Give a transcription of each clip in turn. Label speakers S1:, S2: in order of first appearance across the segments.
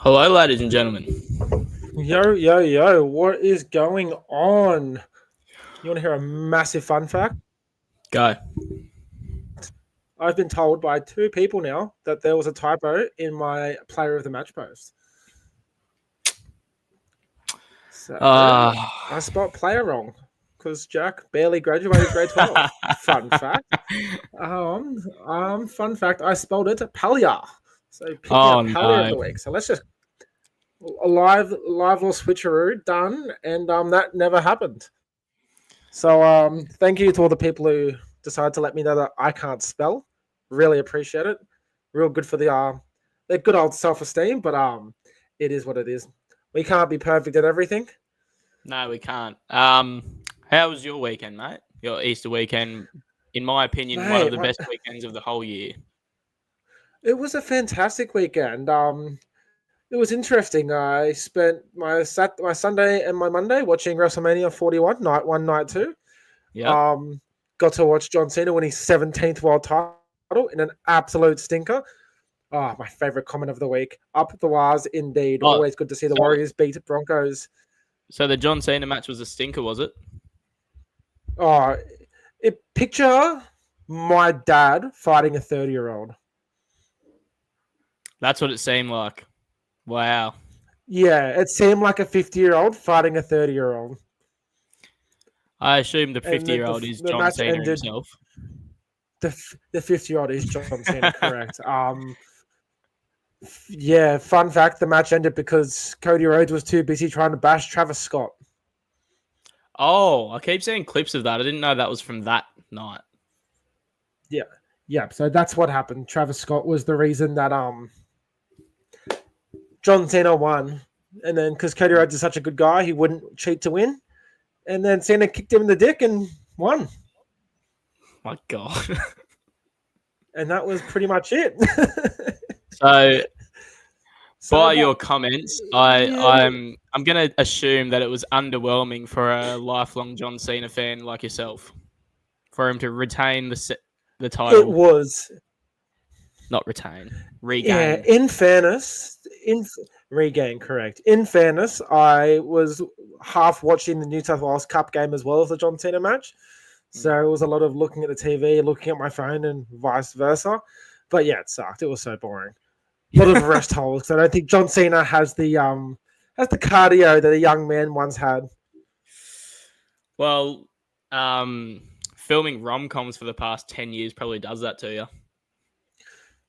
S1: Hello, ladies and gentlemen.
S2: Yo, yo, yo, what is going on? You want to hear a massive fun fact?
S1: Go.
S2: I've been told by two people now that there was a typo in my player of the match post. So
S1: Uh,
S2: I spelled player wrong because Jack barely graduated grade 12. Fun fact. Fun fact, I spelled it Palia. So picking
S1: oh
S2: up Palia of
S1: no.
S2: the week. So let's just a live little switcheroo done, and that never happened. So thank you to all the people who decided to let me know that I can't spell. Really appreciate it. Real good for the good old self esteem, but it is what it is. We can't be perfect at everything.
S1: No, we can't. How was your weekend, mate? Your Easter weekend, in my opinion, one of
S2: Mate,
S1: the best weekends of the whole year.
S2: it was a fantastic weekend. It was interesting. I spent my Sunday and my Monday watching WrestleMania 41, night one, night two.
S1: Yep.
S2: Um, got to watch John Cena win his 17th world title in an absolute stinker. Oh, my favorite comment of the week. Up the Waz, indeed.
S1: Oh,
S2: Always good to see the
S1: so,
S2: Warriors beat Broncos.
S1: so the John Cena match was a stinker, was it?
S2: Oh, picture my dad fighting a 30-year-old.
S1: That's what it seemed like. Wow.
S2: Yeah, it seemed like a 50-year-old fighting a 30-year-old.
S1: I assume the
S2: And
S1: 50-year-old is
S2: the
S1: John
S2: match
S1: Cena
S2: ended.
S1: himself.
S2: The 50-year-old is John Cena, correct. Yeah, fun fact, the match ended because Cody Rhodes was too busy trying to bash Travis Scott.
S1: Oh, I keep seeing clips of that. I didn't know that was from that night.
S2: Yeah, so that's what happened. Travis Scott was the reason that John Cena won. And then because Cody Rhodes is such a good guy, he wouldn't cheat to win. And then Cena kicked him in the dick and won.
S1: My God.
S2: And that was pretty much it.
S1: So by
S2: that,
S1: your comments,
S2: yeah,
S1: I'm gonna assume that it was underwhelming for a lifelong John Cena fan like yourself, for him to retain the
S2: it
S1: title,
S2: was.
S1: not retain,
S2: Yeah,
S1: regain.
S2: in fairness, in regain, correct. In fairness, I was half watching the New South Wales Cup game as well as the John Cena match. So it was a lot of looking at the TV, looking at my phone, and vice versa. But yeah, it sucked. It was so boring. A lot of rest holes. I don't think John Cena has the cardio that a young man once had.
S1: Well, filming rom-coms for the past 10 years probably does that to you.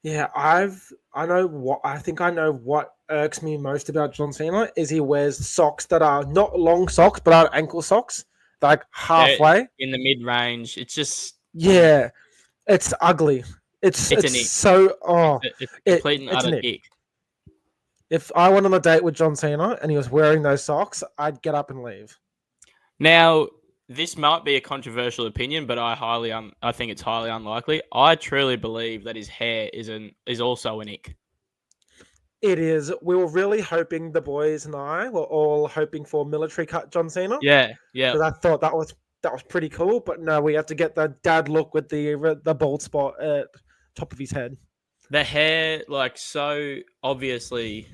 S2: Yeah, I know what irks me most about John Cena is he wears socks that are not long socks but are ankle socks, like
S1: They're
S2: halfway.
S1: in the mid-range. It's just,
S2: Yeah, it's ugly.
S1: it's
S2: It's
S1: an ick.
S2: so
S1: It's a complete and
S2: it's
S1: utter
S2: an ick.
S1: ick.
S2: If I went on a date with John Cena and he was wearing those socks, I'd get up and leave.
S1: Now, this might be a controversial opinion, but I think it's highly unlikely. I truly believe that his hair is also an ick.
S2: It is. We were really hoping, the boys and I were all hoping for military cut John Cena
S1: Yeah, yeah.
S2: because I thought that was pretty cool. But no, we had to get the dad look with the bald spot at top of his head.
S1: The hair, like, so obviously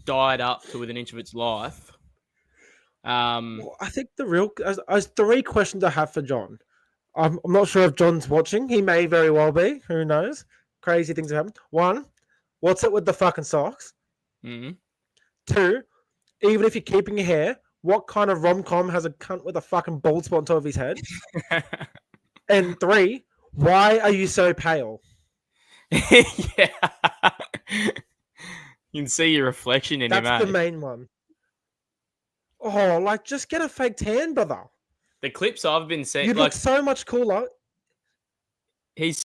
S1: died up to within an inch of its life.
S2: Well, I think as three questions I have for John. I'm not sure if John's watching. He may very well be. Who knows? Crazy things have happened. One, what's it with the fucking socks?
S1: Mm-hmm.
S2: Two, even if you're keeping your hair, what kind of rom com has a cunt with a fucking bald spot on top of his head? And three, why are you so pale?
S1: Yeah. You can see your reflection in him,
S2: That's the
S1: eh?
S2: main one. Oh, like just get a fake tan, brother.
S1: The clips I've been seeing,
S2: You'd
S1: like,
S2: look so much cooler.
S1: he's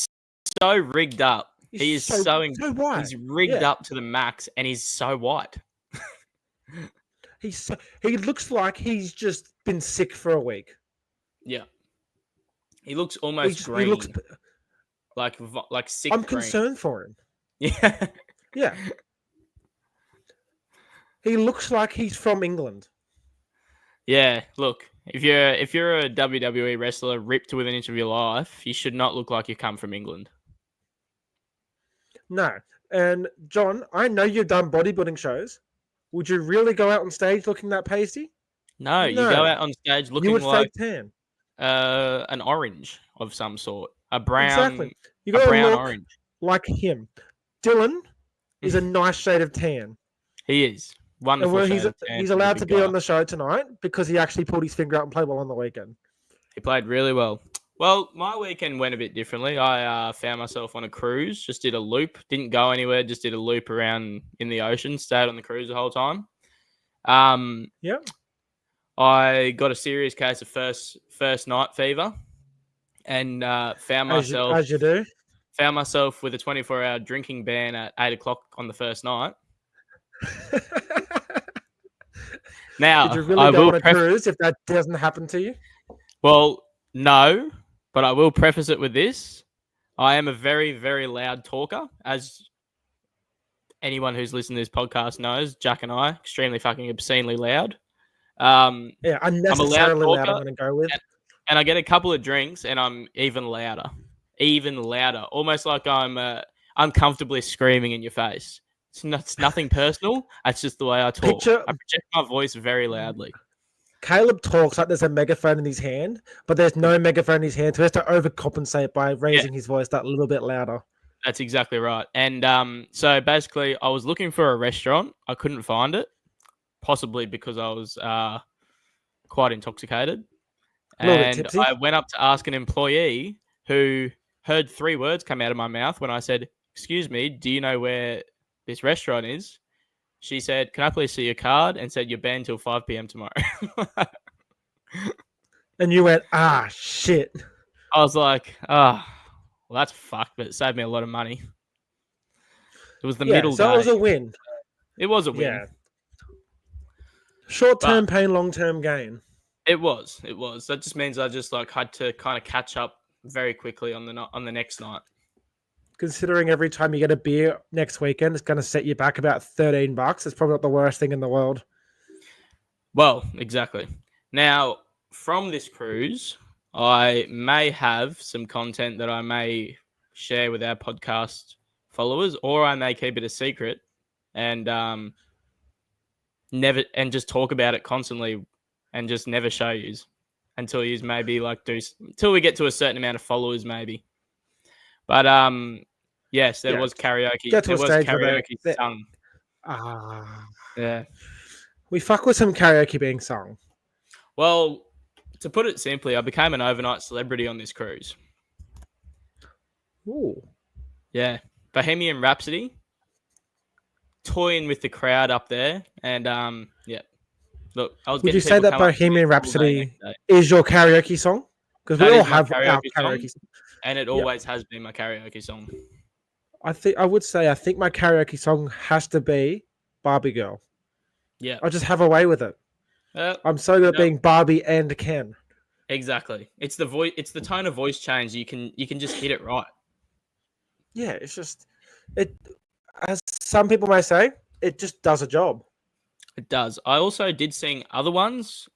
S1: so rigged up. He is
S2: so white.
S1: he's rigged
S2: Yeah.
S1: up to the max, and he's so white.
S2: He looks like he's just been sick for a week.
S1: Yeah. He looks almost
S2: He
S1: green.
S2: looks.
S1: Like sick
S2: I'm
S1: green.
S2: concerned for him.
S1: Yeah.
S2: Yeah. He looks like he's from England.
S1: Yeah, look, if you're a WWE wrestler ripped within an inch of your life, you should not look like you come from England.
S2: No. And John, I know you've done bodybuilding shows. Would you really go out on stage looking that pasty?
S1: No, you go
S2: No.
S1: out on stage
S2: You
S1: looking
S2: would fake
S1: like
S2: tan.
S1: an orange of some sort, a
S2: Exactly.
S1: brown,
S2: You
S1: a
S2: got to
S1: brown
S2: look
S1: orange.
S2: like him. Dylan is a nice shade of tan.
S1: He is
S2: And
S1: wonderful
S2: where
S1: shade of tan.
S2: he's
S1: He's a
S2: allowed to
S1: big
S2: be
S1: guy.
S2: on the show tonight because he actually pulled his finger out and played well on the weekend.
S1: He played really well. Well, my weekend went a bit differently. I found myself on a cruise, just did a loop, didn't go anywhere, just did a loop around in the ocean, stayed on the cruise the whole time.
S2: Yep.
S1: I got a serious case of first night fever, and found
S2: As you do.
S1: myself with a 24-hour drinking ban at 8 o'clock on the first night. Now,
S2: Did you really
S1: I
S2: go
S1: will
S2: on a cruise if that doesn't happen to you?
S1: Well, no, but I will preface it with this. I am a very, very loud talker, as anyone who's listened to this podcast knows. Jack and I, extremely fucking obscenely loud.
S2: Yeah,
S1: I'm a loud
S2: unnecessarily loud, I'm
S1: talker,
S2: going to go with.
S1: and I get a couple of drinks, and I'm even louder, almost like I'm comfortably screaming in your face. It's nothing personal. It's just the way I talk. I project my voice very loudly.
S2: Caleb talks like there's a megaphone in his hand, but there's no megaphone in his hand, so he has to overcompensate by raising his voice that little bit louder.
S1: That's exactly right. And so basically, I was looking for a restaurant. I couldn't find it, possibly because I was quite intoxicated. And I went up to ask an employee who heard 3 words come out of my mouth when I said, "Excuse me, do you know where this restaurant is?" She said, "Can I please see your card?" And said, "You're banned till 5 p.m. tomorrow."
S2: And you went, shit.
S1: I was like, well, that's fucked, but it saved me a lot of money. It was the middle day.
S2: So it was a win.
S1: It was a win.
S2: Yeah. Short-term pain, long-term gain.
S1: It was. That just means I just had to kind of catch up very quickly on the next night.
S2: Considering every time you get a beer next weekend, it's going to set you back about $13. It's probably not the worst thing in the world.
S1: Well, exactly. Now, from this cruise, I may have some content that I may share with our podcast followers, or I may keep it a secret and just talk about it constantly and just never show yous until yous maybe until we get to a certain amount of followers, maybe. But yes, there was karaoke. There was karaoke sung. Yeah.
S2: We fuck with some karaoke being sung.
S1: Well, to put it simply, I became an overnight celebrity on this cruise.
S2: Ooh.
S1: Yeah. Bohemian Rhapsody. Toying with the crowd up there. And yeah. Look,
S2: would you say that Bohemian Rhapsody is your karaoke song? Because we all have our karaoke song.
S1: And it always has been my karaoke song.
S2: I think my karaoke song has to be Barbie Girl.
S1: Yeah.
S2: I just have a way with it. I'm so good at being Barbie and Ken.
S1: Exactly. It's the voice. It's the tone of voice change. You can just hit it right.
S2: Yeah, it's just it. As some people may say, it just does a job.
S1: It does. I also did sing other ones,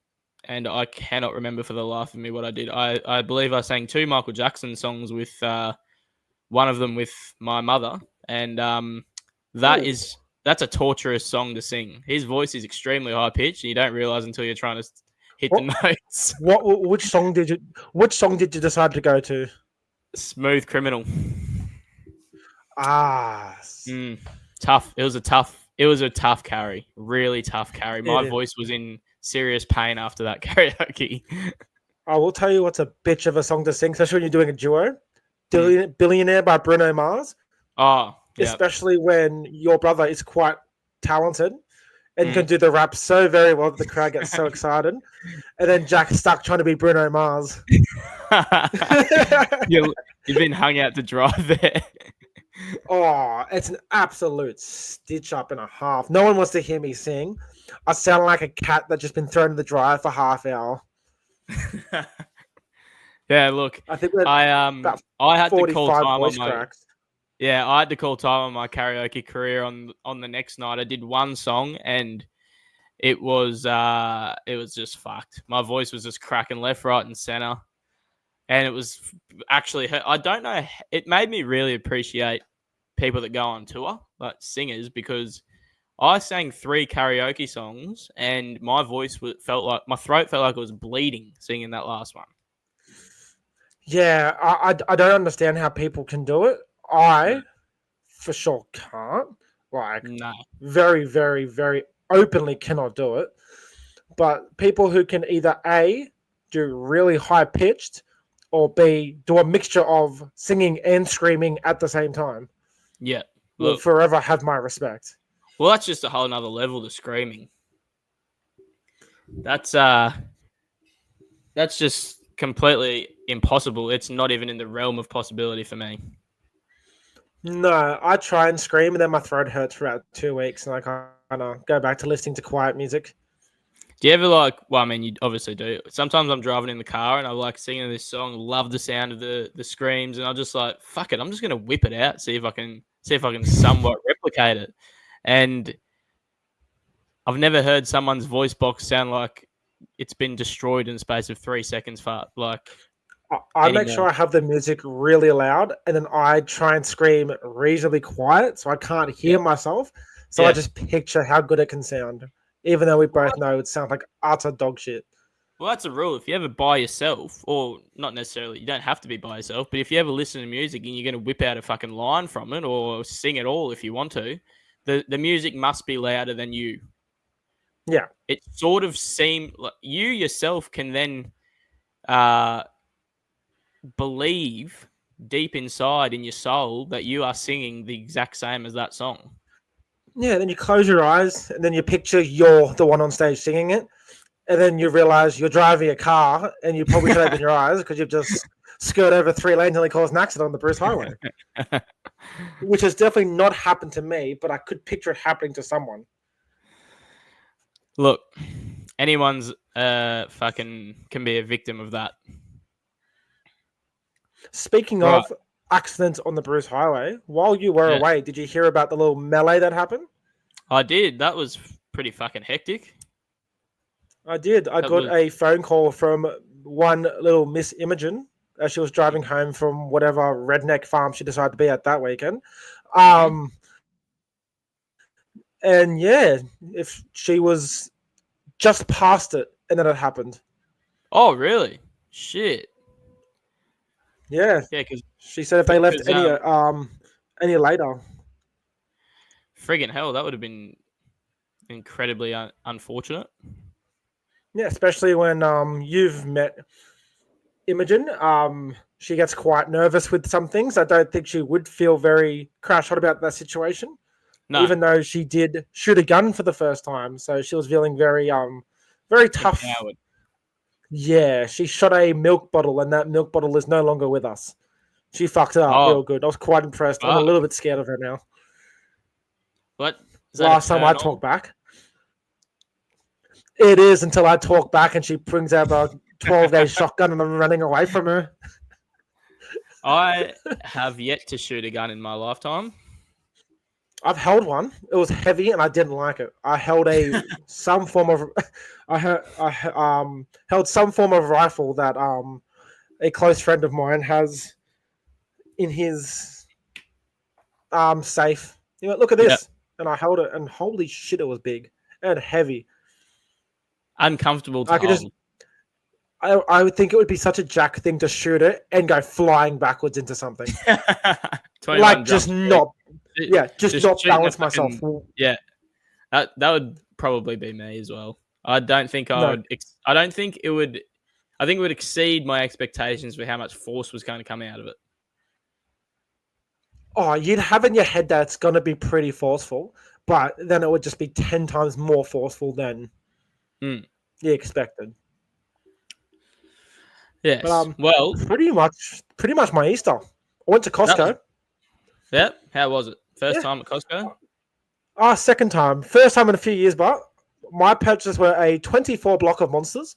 S1: and I cannot remember for the life of me what I did. I believe I sang 2 Michael Jackson songs with one of them with my mother, and that's a torturous song to sing. His voice is extremely high pitched, and you don't realize until you're trying to hit the notes.
S2: Which song did you decide to go to?
S1: Smooth Criminal.
S2: Tough.
S1: It was a tough carry. Really tough carry. My voice was in serious pain after that karaoke.
S2: I will tell you what's a bitch of a song to sing, especially when you're doing a duo. Billionaire by Bruno Mars.
S1: Oh, yeah.
S2: Especially when your brother is quite talented and can do the rap so very well that the crowd gets so excited. And then Jack's stuck trying to be Bruno Mars.
S1: You've been hung out to dry there.
S2: Oh, it's an absolute stitch up and a half. No one wants to hear me sing. I sound like a cat that's just been thrown in the dryer for half hour.
S1: Yeah, look,
S2: I think
S1: I had to call time on my
S2: cracks.
S1: Yeah, I had to call time on my karaoke career on the next night. I did one song and it was just fucked. My voice was just cracking left, right, and center, and it was actually I don't know. It made me really appreciate people that go on tour, like singers, because I sang 3 karaoke songs and my voice my throat felt like it was bleeding singing that last one.
S2: Yeah, I don't understand how people can do it. I, for sure, can't. Like,
S1: No.
S2: very, very, very openly cannot do it. But people who can either A, do really high pitched, or B, do a mixture of singing and screaming at the same time,
S1: Yeah.
S2: will forever have my respect.
S1: Well, that's just a whole nother level to screaming. That's just completely impossible. It's not even in the realm of possibility for me.
S2: No, I try and scream, and then my throat hurts for about 2 weeks, and I kind of go back to listening to quiet music.
S1: Do you ever well, I mean, you obviously do. Sometimes I'm driving in the car and I like singing this song, love the sound of the screams, and I'm just like, fuck it, I'm just gonna whip it out, see if I can somewhat replicate it. And I've never heard someone's voice box sound like it's been destroyed in the space of 3 seconds for like.
S2: I make sure I have the music really loud, and then I try and scream reasonably quiet so I can't hear myself. So I just picture how good it can sound, even though we both know it sounds like utter dog shit.
S1: Well, that's a rule. If you ever by yourself, or not necessarily, you don't have to be by yourself, but if you ever listen to music and you're going to whip out a fucking line from it or sing it all if you want to, the music must be louder than you.
S2: Yeah.
S1: It sort of seems like you yourself can then believe deep inside in your soul that you are singing the exact same as that song.
S2: Yeah, then you close your eyes and then you picture you're the one on stage singing it. And then you realize you're driving a car and you probably should open your eyes because you've just skirted over 3 lanes and caused an accident on the Bruce Highway. Which has definitely not happened to me, but I could picture it happening to someone.
S1: Look, anyone's fucking can be a victim of that.
S2: Speaking of accidents on the Bruce Highway, while you were away, did you hear about the little melee that happened?
S1: I did. That was pretty fucking hectic.
S2: I did. I got a phone call from one little Miss Imogen as she was driving home from whatever redneck farm she decided to be at that weekend. And yeah, if she was just past it and then it happened.
S1: Oh, really? Shit.
S2: Yeah.
S1: Yeah, because
S2: she said if they left any later.
S1: Friggin' hell, that would have been incredibly unfortunate.
S2: Yeah, especially when you've met Imogen. She gets quite nervous with some things. I don't think she would feel very crash hot about that situation. No. Even though she did shoot a gun for the first time. So she was feeling very tough. Empowered. Yeah, she shot a milk bottle and that milk bottle is no longer with us. She fucked it up real good. I was quite impressed. I'm a little bit scared of her now.
S1: What?
S2: Last time I talked back. It is until I talk back and she brings out a 12-gauge shotgun and I'm running away from her.
S1: I have yet to shoot a gun in my lifetime.
S2: I've held one. It was heavy and I didn't like it. I held some form of held some form of rifle that a close friend of mine has in his safe. You know, look at this. Yep. And I held it and holy shit, it was big and heavy.
S1: Uncomfortable to hold.
S2: I would think it would be such a jack thing to shoot it and go flying backwards into something. Like just not balance myself.
S1: Yeah, that would probably be me as well. I don't think I would. I don't think it would. I think it would exceed my expectations for how much force was going to come out of it.
S2: Oh, you'd have in your head that it's going to be pretty forceful, but then it would just be 10 times more forceful than you expected.
S1: Yes.
S2: But,
S1: well,
S2: pretty much my Easter. I went to Costco.
S1: Yep. How was it? First time at Costco?
S2: Second time. First time in a few years, but my purchases were a 24 block of Monsters,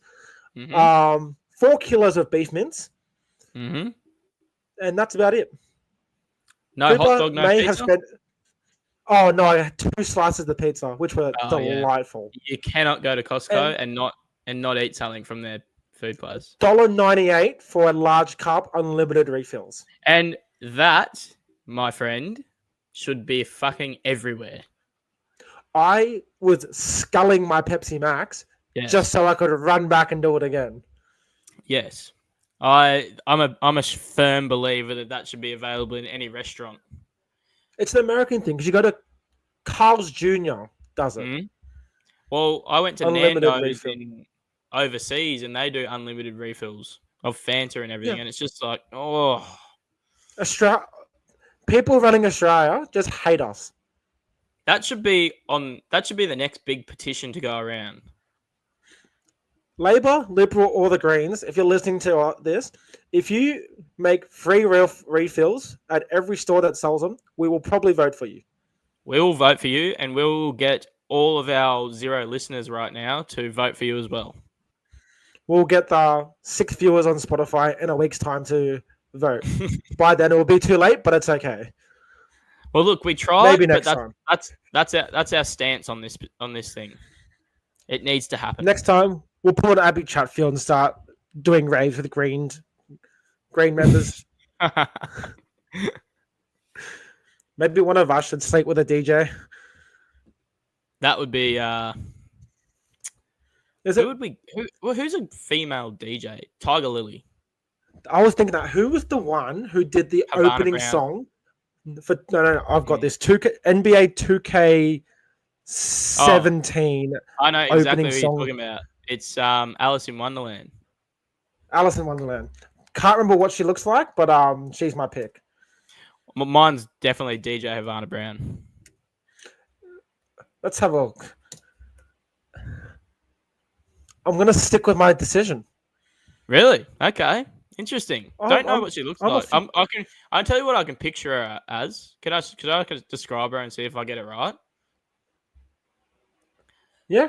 S2: 4 kilos of beef mince, and that's about it.
S1: No Cooper hot dog, no pizza?
S2: Oh, no, I had 2 slices of the pizza, which were delightful.
S1: Yeah. You cannot go to Costco and not eat something from their food place.
S2: $1.98 for a large cup, unlimited refills.
S1: And that, my friend, should be fucking everywhere.
S2: I was sculling my Pepsi Max just so I could run back and do it again.
S1: Yes. I'm a firm believer that should be available in any restaurant.
S2: It's an American thing because you go to Carl's Jr. does it.
S1: Mm-hmm. Well, I went to Nando's overseas and they do unlimited refills of Fanta and everything, and it's just like,
S2: people running Australia just hate us.
S1: That should be the next big petition to go around.
S2: Labor, Liberal, or the Greens, if you're listening to this, if you make free refills at every store that sells them, we will probably vote for you.
S1: We will vote for you, and we'll get all of our 0 listeners right now to vote for you as well.
S2: We'll get the 6 viewers on Spotify in a week's time to vote. By then, it will be too late, but it's okay.
S1: Well, look, we tried.
S2: Maybe next time.
S1: That's our stance on this thing. It needs to happen.
S2: Next time, we'll pull an Abby Chatfield and start doing raves with green members. Maybe one of us should sleep with a DJ.
S1: That would be. Who's a female DJ? Tiger Lily.
S2: I was thinking that. Who was the one who did the
S1: Havana
S2: opening
S1: Brown.
S2: song? No, I've got this. NBA 2K17.
S1: I know exactly who
S2: song.
S1: you're talking about. It's Alice in Wonderland.
S2: Alice in Wonderland. Can't remember what she looks like, but she's my pick.
S1: Mine's definitely DJ Havana Brown.
S2: Let's have a look. I'm going to stick with my decision.
S1: Really? Okay. Interesting. Don't know what she looks like. I'll tell you what I can picture her as. Can I describe her and see if I get it right?
S2: Yeah.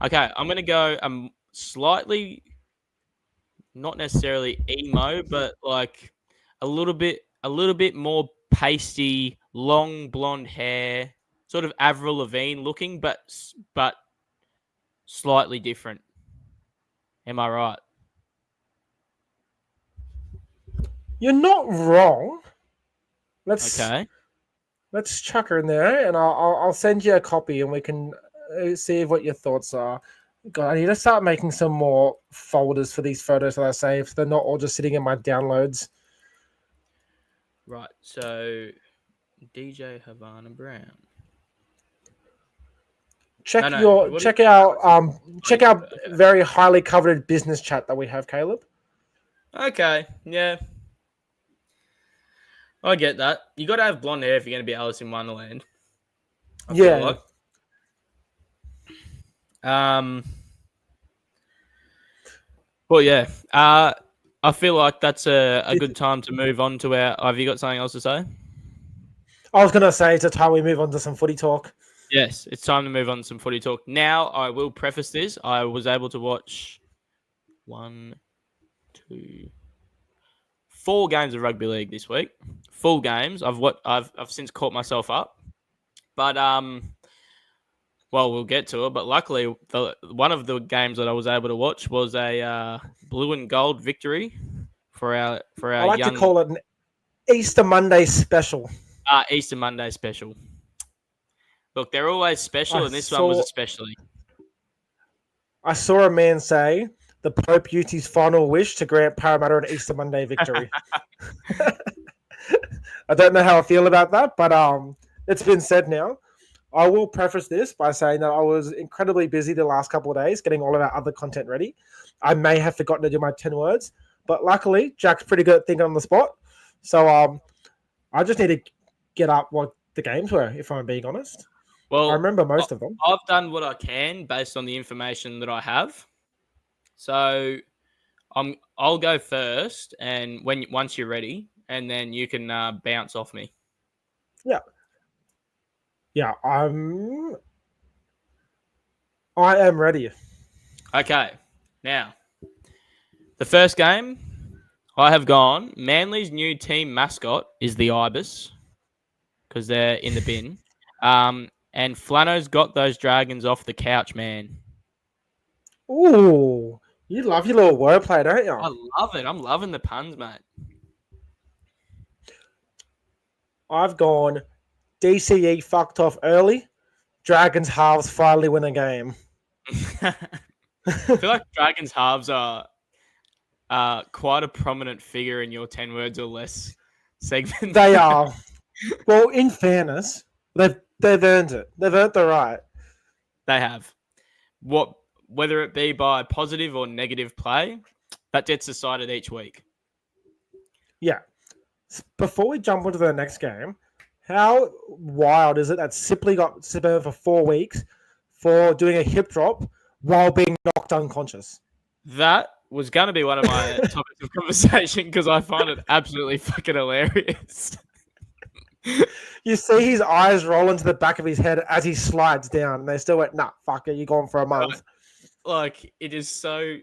S1: Okay, I'm gonna go slightly, not necessarily emo, but like a little bit more pasty, long blonde hair, sort of Avril Lavigne looking, but slightly different. Am I right?
S2: You're not wrong. Let's chuck her in there, and I'll send you a copy, and we can see what your thoughts are. God, I need to start making some more folders for these photos that I save, so they're not all just sitting in my downloads.
S1: Right. So, DJ Havana Brown.
S2: Check our very highly coveted business chat that we have, Caleb.
S1: Okay. Yeah. I get that. You got to have blonde hair if you're going to be Alice in Wonderland. I feel like. Well, yeah. I feel like that's a good time to move on to our. Have you got something else to say?
S2: I was going to say it's a time we move on to some footy talk.
S1: Yes, it's time to move on to some footy talk. Now, I will preface this. I was able to watch 4 games of rugby league this week. Full games. I've since caught myself up, but we'll get to it. But luckily, one of the games that I was able to watch was a blue and gold victory for our. I
S2: like to call it an Easter Monday special.
S1: Easter Monday special. Look, they're always special, and this one was especially.
S2: I saw a man say the Pope used his final wish to grant Parramatta an Easter Monday victory. I don't know how I feel about that, but it's been said now. I will preface this by saying that I was incredibly busy the last couple of days getting all of our other content ready. I may have forgotten to do my 10 words, but luckily, Jack's pretty good at thinking on the spot. So I just need to get up what the games were, if I'm being honest.
S1: Well,
S2: I remember most of them.
S1: I've done what I can based on the information that I have. So I'll go first, and once you're ready, and then you can bounce off me.
S2: Yeah, I am ready.
S1: Okay, now the first game I have gone. Manly's new team mascot is the Ibis because they're in the bin. And Flano's got those dragons off the couch, man.
S2: Ooh, you love your little wordplay, don't you?
S1: I love it. I'm loving the puns, mate.
S2: I've gone DCE fucked off early. Dragons halves finally win a game.
S1: I feel like Dragons halves are quite a prominent figure in your 10 words or less segment.
S2: They are. Well, in fairness, they've earned it. They've earned the right.
S1: They have. Whether it be by positive or negative play, that gets decided each week.
S2: Yeah. Before we jump into the next game, how wild is it that Sipley got suspended for 4 weeks for doing a hip drop while being knocked unconscious?
S1: That was going to be one of my topics of conversation because I find it absolutely fucking hilarious.
S2: You see his eyes roll into the back of his head as he slides down, and they still went, nah, fuck it, you're gone for a month.
S1: Like, it is so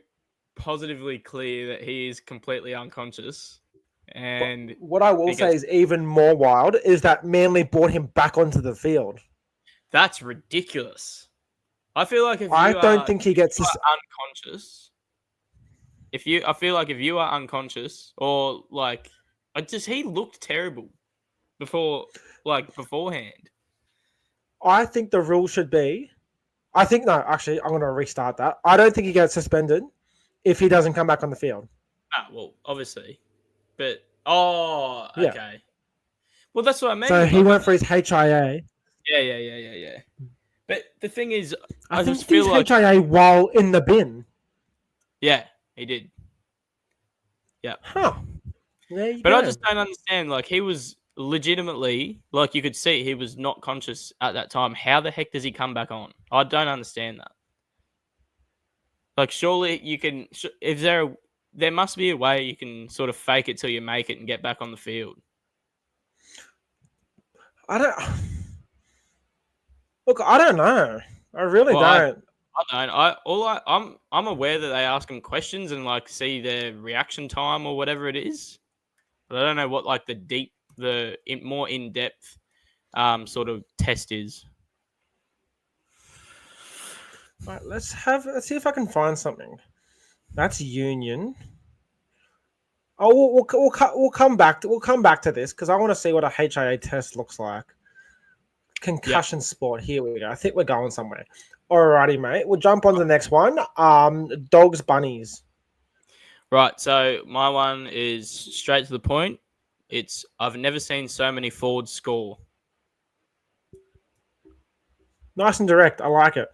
S1: positively clear that he is completely unconscious. And
S2: what I will say is even more wild is that Manly brought him back onto the field.
S1: That's ridiculous. I feel like if
S2: I don't think he gets
S1: unconscious. I feel like if you are unconscious or like, he looked terrible beforehand.
S2: I think the rule should be. I'm going to restart that. I don't think he gets suspended if he doesn't come back on the field.
S1: Well, obviously. But, okay. Yeah. Well, that's what I mean.
S2: So he went for his HIA.
S1: Yeah. But the thing is,
S2: I just feel like HIA while in the bin.
S1: Yeah, he did. Yeah.
S2: Huh.
S1: But I just don't understand. Like, he was legitimately, like, you could see he was not conscious at that time. How the heck does he come back on? I don't understand that. Like, surely you can. There must be a way you can sort of fake it till you make it and get back on the field.
S2: I don't know. I really don't.
S1: I don't. I'm aware that they ask them questions and like see their reaction time or whatever it is, but I don't know what like the more in depth sort of test is.
S2: Right, let's see if I can find something. That's Union. Oh, we'll come back to this because I want to see what a HIA test looks like. Concussion sport. Here we go. I think we're going somewhere. Alrighty, mate. We'll jump on to the next one. Dogs, bunnies.
S1: Right. So my one is straight to the point. I've never seen so many forwards score.
S2: Nice and direct. I like it.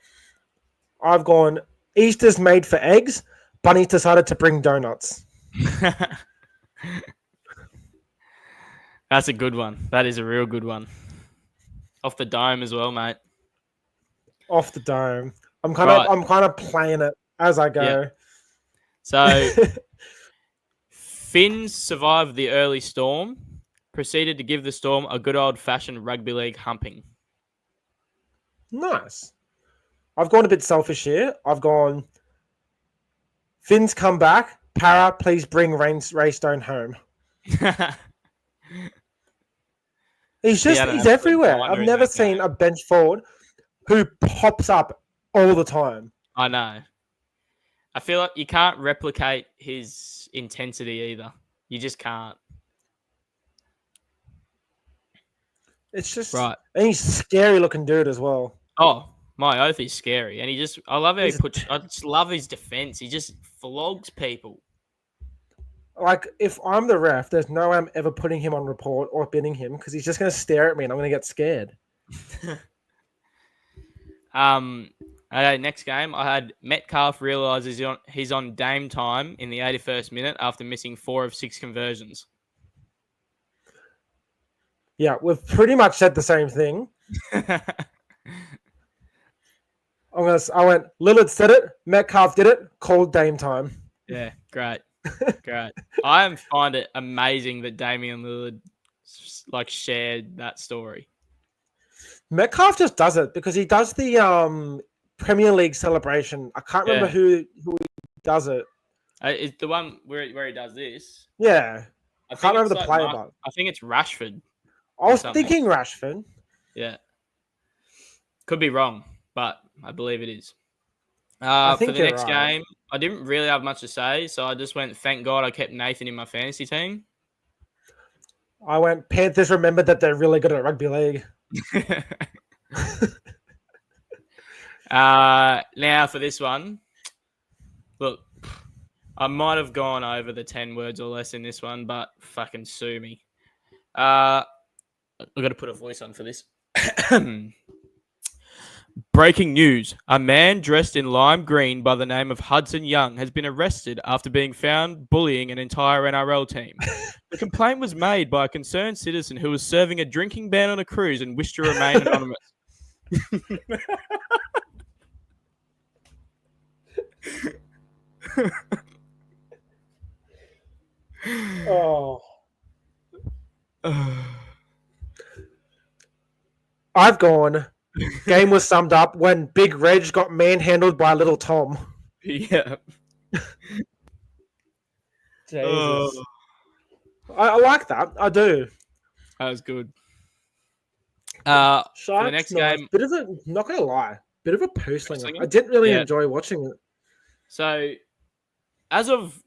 S2: I've gone Easter's made for eggs. Bunnies decided to bring donuts.
S1: That's a good one. That is a real good one. Off the dome as well, mate.
S2: Off the dome. I'm kind of playing it as I go.
S1: Yeah. So Finns survived the early storm, proceeded to give the Storm a good old-fashioned rugby league humping.
S2: Nice. I've gone a bit selfish here. I've gone Finns come back. Para, please bring Raystone home. He's everywhere. I've never seen a bench forward who pops up all the time.
S1: I know. I feel like you can't replicate his intensity either. You just can't.
S2: It's just
S1: right.
S2: And he's a scary looking dude as well.
S1: Oh, my oath, he's scary. And I love how I just love his defense. He just flogs people.
S2: Like, if I'm the ref, there's no way I'm ever putting him on report or binning him because he's just going to stare at me and I'm going to get scared.
S1: Okay, next game, I had Metcalf realise he's on Dame time in the 81st minute after missing 4 of 6 conversions.
S2: Yeah, we've pretty much said the same thing. I went, Lillard said it, Metcalf did it, called Dame time.
S1: Yeah, great. Great. I find it amazing that Damian Lillard shared that story.
S2: Metcalf just does it because he does the Premier League celebration. I can't remember who he does it.
S1: It's the one where he does this.
S2: Yeah. I can't remember the player.
S1: I think it's Rashford.
S2: I was thinking Rashford.
S1: Yeah. Could be wrong, but I believe it is. For the next game, I didn't really have much to say, so I just went, thank God I kept Nathan in my fantasy team.
S2: I went, Panthers remembered that they're really good at rugby league.
S1: Now for this one, look, I might have gone over the 10 words or less in this one, but fucking sue me. I've got to put a voice on for this. Breaking news. A man dressed in lime green by the name of Hudson Young has been arrested after being found bullying an entire NRL team. The complaint was made by a concerned citizen who was serving a drinking ban on a cruise and wished to remain anonymous.
S2: Oh. I've gone. Game was summed up when Big Reg got manhandled by Little Tom.
S1: Yeah.
S2: Jesus. I like that. I do.
S1: That was good. For
S2: Sharks,
S1: the next
S2: nice.
S1: game,
S2: Bit of a, not gonna lie, bit of a poo slinger.
S1: Slinger?
S2: I didn't really
S1: Yeah.
S2: enjoy watching it.
S1: So as of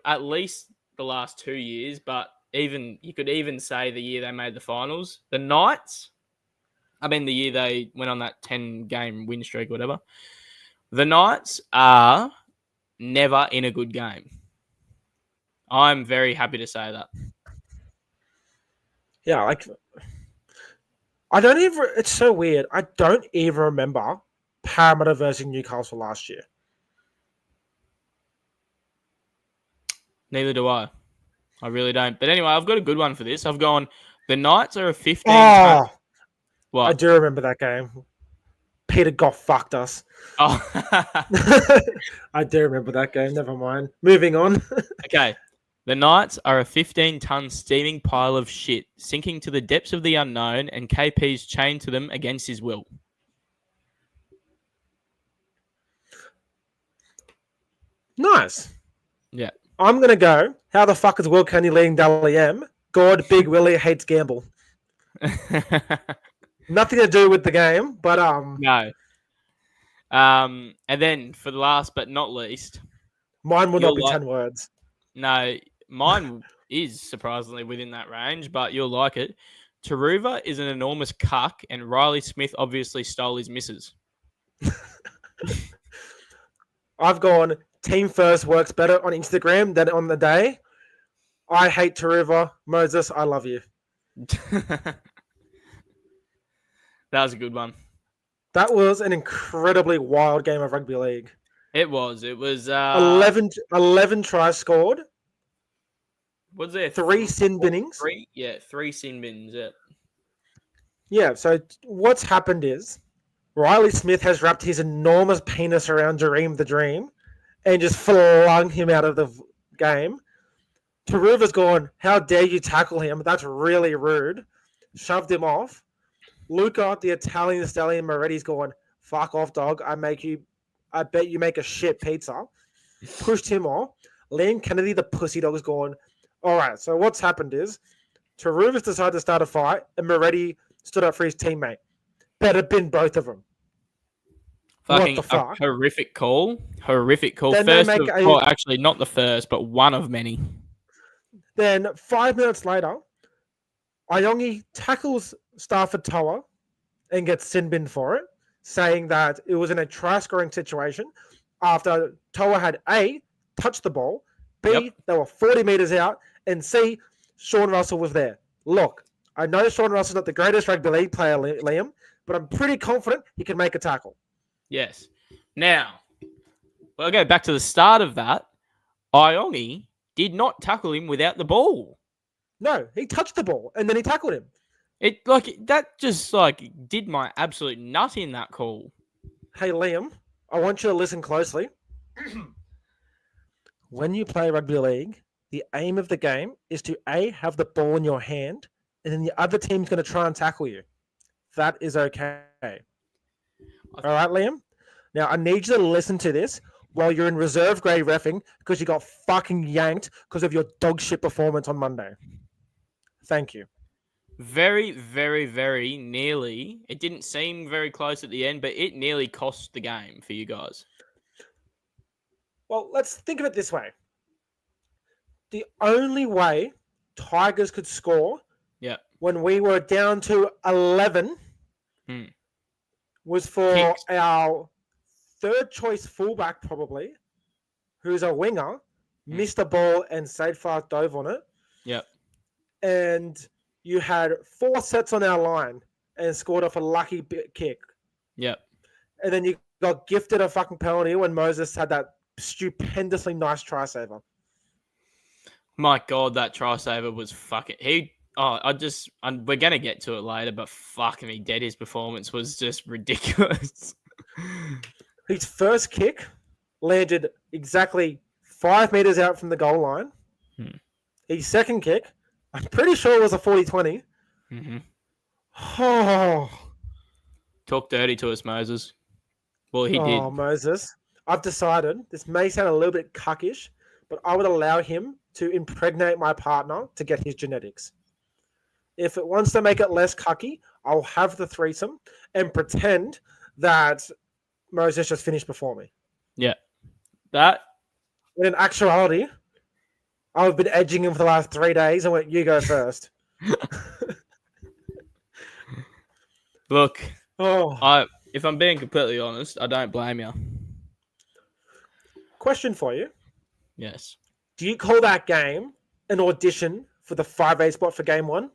S1: at least the last 2 years, but even you could even say the year they made the finals, the Knights, I mean the year they went on that 10-game win streak or whatever, the Knights are never in a good game. I'm very happy to say that.
S2: Yeah, like I don't even. It's so weird. I don't even remember Parramatta versus Newcastle last year.
S1: Neither do I. I really don't. But anyway, I've got a good one for this. I've gone, the Knights are a 15
S2: Oh,
S1: What?
S2: I do remember that game. Peter Goff fucked us.
S1: Oh.
S2: I do remember that game. Never mind. Moving on.
S1: Okay. The Knights are a 15-ton steaming pile of shit, sinking to the depths of the unknown, and KP's chained to them against his will.
S2: Nice.
S1: Yeah.
S2: I'm going to go. How the fuck is Will Kenny leading Dally M? God, Big Willie hates gamble. Nothing to do with the game, but
S1: No. And then for the last but not least,
S2: mine will not be 10 words.
S1: No, mine is surprisingly within that range, but you'll like it. Taruva is an enormous cuck, and Riley Smith obviously stole his missus.
S2: I've gone team first works better on Instagram than on the day. I hate Taruva. Moses, I love you.
S1: That was a good one.
S2: That was an incredibly wild game of rugby league.
S1: It was.
S2: 11 tries scored.
S1: Was there
S2: 3 sin binnings?
S1: 3? Yeah, 3 sin bins. Yeah.
S2: Yeah, so what's happened is Riley Smith has wrapped his enormous penis around Jareem the Dream and just flung him out of the game. Taruva's gone, how dare you tackle him? That's really rude. Shoved him off. Luca, the Italian stallion Moretti's gone, fuck off, dog. I bet you make a shit pizza. Pushed him off. Liam Kennedy, the pussy dog, is gone, all right, so what's happened is Taruva's decided to start a fight and Moretti stood up for his teammate. Better bin both of them.
S1: Fucking
S2: what the fuck?
S1: Horrific call. Horrific call.
S2: Then
S1: Actually, not the first, but one of many.
S2: Then 5 minutes later, Iongi tackles Stafford Toa and gets sin bin for it, saying that it was in a try-scoring situation after Toa had A, touched the ball, B, they were 40 metres out, and C, Sean Russell was there. Look, I know Sean Russell's not the greatest rugby league player, Liam, but I'm pretty confident he can make a tackle.
S1: Yes. Now, I'll go back to the start of that. Iongi did not tackle him without the ball.
S2: No, he touched the ball and then he tackled him.
S1: That just did my absolute nut in that call.
S2: Hey Liam, I want you to listen closely. When you play rugby league, the aim of the game is to A, have the ball in your hand, and then the other team's going to try and tackle you. That is okay. All right, Liam? Now, I need you to listen to this while you're in reserve grade reffing because you got fucking yanked because of your dog shit performance on Monday. Thank you.
S1: Very, very, very nearly. It didn't seem very close at the end, but it nearly cost the game for you guys.
S2: Well, let's think of it this way. The only way Tigers could score when we were down to 11 was for our third choice fullback, probably, who's a winger, missed the ball and Sadefar dove on it.
S1: Yep.
S2: And you had 4 sets on our line and scored off a lucky kick.
S1: Yep.
S2: And then you got gifted a fucking penalty when Moses had that stupendously nice try saver.
S1: My God, that try saver was fucking... we're going to get to it later, but fucking me dead, his performance was just ridiculous.
S2: His first kick landed exactly 5 meters out from the goal line. His second kick, I'm pretty sure it was a 40-20. Oh.
S1: Talk dirty to us, Moses. Well, he did.
S2: Oh, Moses. I've decided, this may sound a little bit cuckish, but I would allow him to impregnate my partner to get his genetics. If it wants to make it less cucky, I'll have the threesome and pretend that Moses just finished before me.
S1: Yeah. That...
S2: When in actuality, I've been edging him for the last 3 days and went, you go first.
S1: Look, if I'm being completely honest, I don't blame you.
S2: Question for you.
S1: Yes.
S2: Do you call that game an audition for the 5A spot for game 1?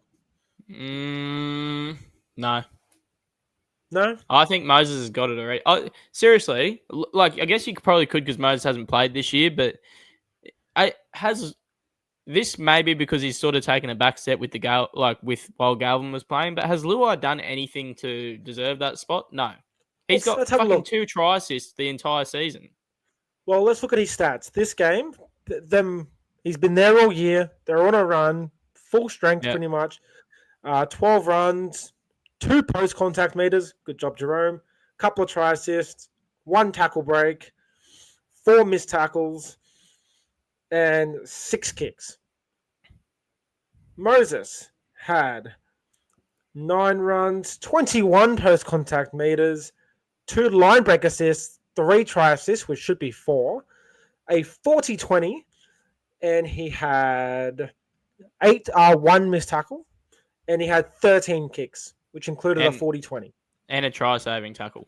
S1: No.
S2: No?
S1: I think Moses has got it already. Seriously, like, I guess you probably could because Moses hasn't played this year, but this may be because he's sort of taken a back step with while Galvin was playing, but has Luai done anything to deserve that spot? No. He's got fucking 2 try assists the entire season.
S2: Well, let's look at his stats. This game, he's been there all year. They're on a run, full strength pretty much. 12 runs, 2 post-contact meters. Good job, Jerome. Couple of try assists, 1 tackle break, 4 missed tackles, and 6 kicks. Moses had 9 runs, 21 post-contact meters, 2 line break assists, 3 try assists, which should be 4, a 40-20, and he had 1 missed tackle, and he had 13 kicks, which included a 40-20.
S1: And a try-saving tackle.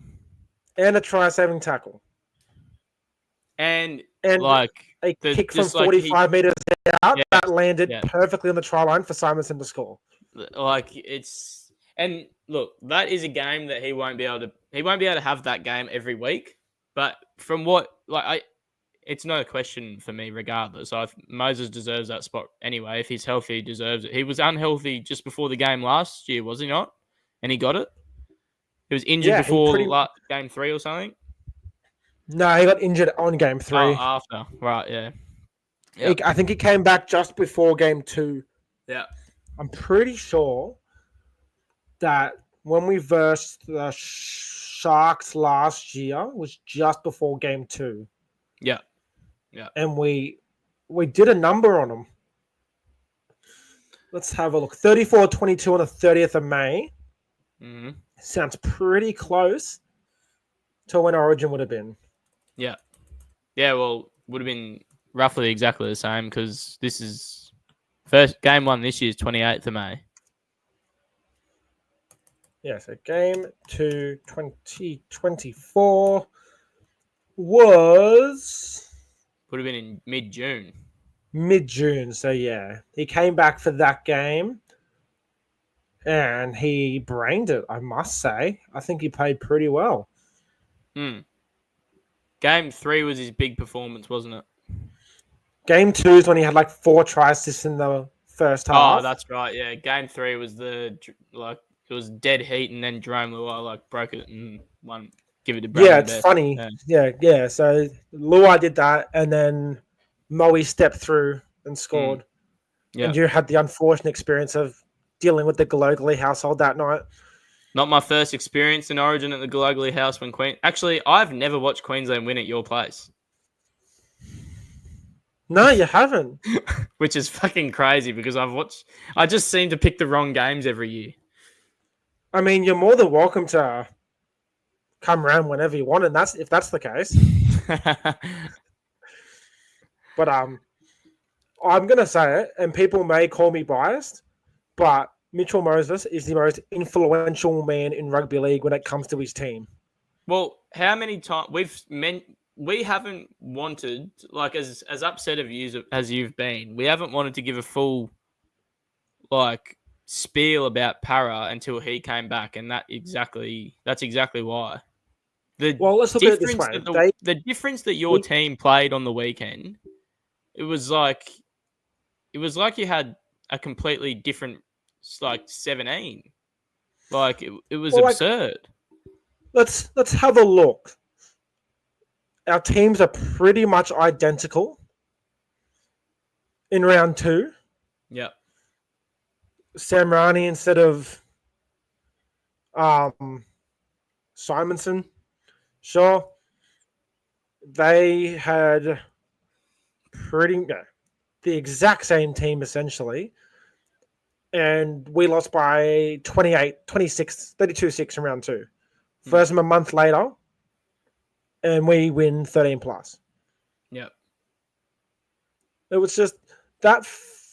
S2: And a try-saving tackle.
S1: And
S2: a kick from 45 meters out that landed perfectly on the try line for Simonson to score.
S1: And look, that is a game that he won't be able to have that game every week. But from it's no question for me regardless. Moses deserves that spot anyway. If he's healthy, he deserves it. He was unhealthy just before the game last year, was he not? And he got it? He was injured before game 3 or something?
S2: No, he got injured on game 3.
S1: Oh, after. Right, yeah. Yep.
S2: I think he came back just before game 2.
S1: Yeah.
S2: I'm pretty sure that when we versed the Sharks last year was just before game 2.
S1: Yeah. Yeah.
S2: And we did a number on them. Let's have a look. 34-22 on the 30th of May.
S1: Mm-hmm.
S2: Sounds pretty close to when Origin would have been.
S1: Yeah. Yeah, well, would have been roughly exactly the same because this is first game 1 this year is 28th of May.
S2: Yeah, so game 2 2024 was...
S1: Would have been in mid-June.
S2: Mid-June, so yeah. He came back for that game and he brained it, I must say. I think he played pretty well.
S1: Game 3 was his big performance, wasn't it?
S2: Game 2 is when he had 4 try assists in the first half.
S1: Oh, that's right, yeah. Game 3 was it was dead heat and then Jerome Luai broke it and give it to Brandon.
S2: Yeah, it's funny. Yeah. So Luai did that and then Moe stepped through and scored. Yeah. And you had the unfortunate experience of dealing with the Glogally household that night.
S1: Not my first experience in Origin at the Glogally house when Actually, I've never watched Queensland win at your place.
S2: No, you haven't.
S1: Which is fucking crazy because I just seem to pick the wrong games every year.
S2: I mean, you're more than welcome to come around whenever you want, and if that's the case. But I'm gonna say it, and people may call me biased, but Mitchell Moses is the most influential man in rugby league when it comes to his team.
S1: Well, how many times we haven't wanted, like, as upset of you as you've been, we haven't wanted to give a full like spiel about Para until he came back, and that's exactly why.
S2: Let's look at it this way.
S1: The difference that your team played on the weekend, it was like you had a completely different 17. Like it was absurd.
S2: Let's have a look. Our teams are pretty much identical in round 2.
S1: Yep.
S2: Sam Rani instead of Simonson. Sure. They had the exact same team essentially. And we lost by 28, 26, 32-6 in round 2. First a month later, and we win 13 plus.
S1: Yep.
S2: It was just that.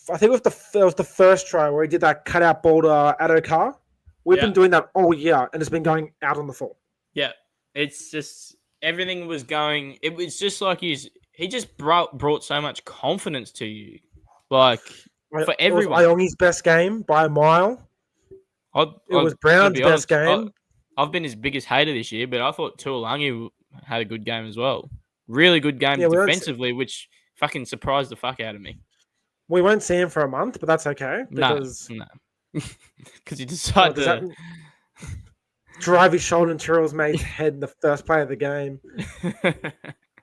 S2: I think it was the first try where he did that cutout ball to Adokar. We've been doing that all year, and it's been going out on the full.
S1: Yeah, it's just everything was going. It was just like he just brought so much confidence to you, like for everyone.
S2: It was Iongi's best game by a mile. It was Brown's best game.
S1: I've been his biggest hater this year, but I thought Tuolangi had a good game as well. Really good game defensively, which fucking surprised the fuck out of me.
S2: We won't see him for a month, but that's okay.
S1: Because he decided to
S2: drive his shoulder into Tyrrell's mate's head in the first play of the game.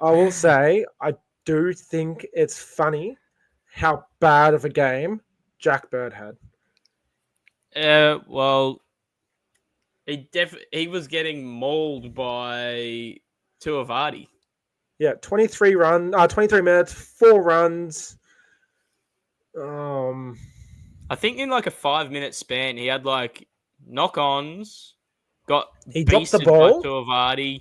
S2: I will say, I do think it's funny how bad of a game Jack Bird had.
S1: Well, he was getting mauled by Tuivasa.
S2: Yeah, 23 minutes, 4 runs.
S1: I think in like a 5-minute span, he had like knock-ons.
S2: He dropped the ball.
S1: By Tuivasa.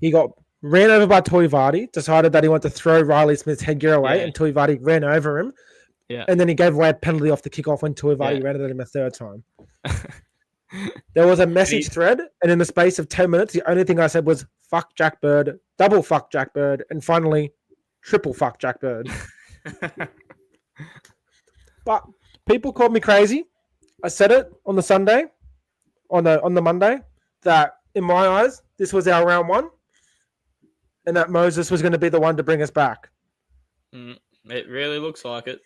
S2: He got ran over by Tuivasa. Decided that he wanted to throw Riley Smith's headgear away, and Tuivasa ran over him.
S1: Yeah,
S2: and then he gave away a penalty off the kickoff when Tuivasa ran at him a third time. There was a message thread, and in the space of 10 minutes, the only thing I said was "fuck Jack Bird," double "fuck Jack Bird," and finally triple "fuck Jack Bird." But people called me crazy. I said it on the Sunday, on the Monday, that in my eyes, this was our round 1, and that Moses was going to be the one to bring us back.
S1: It really looks like it.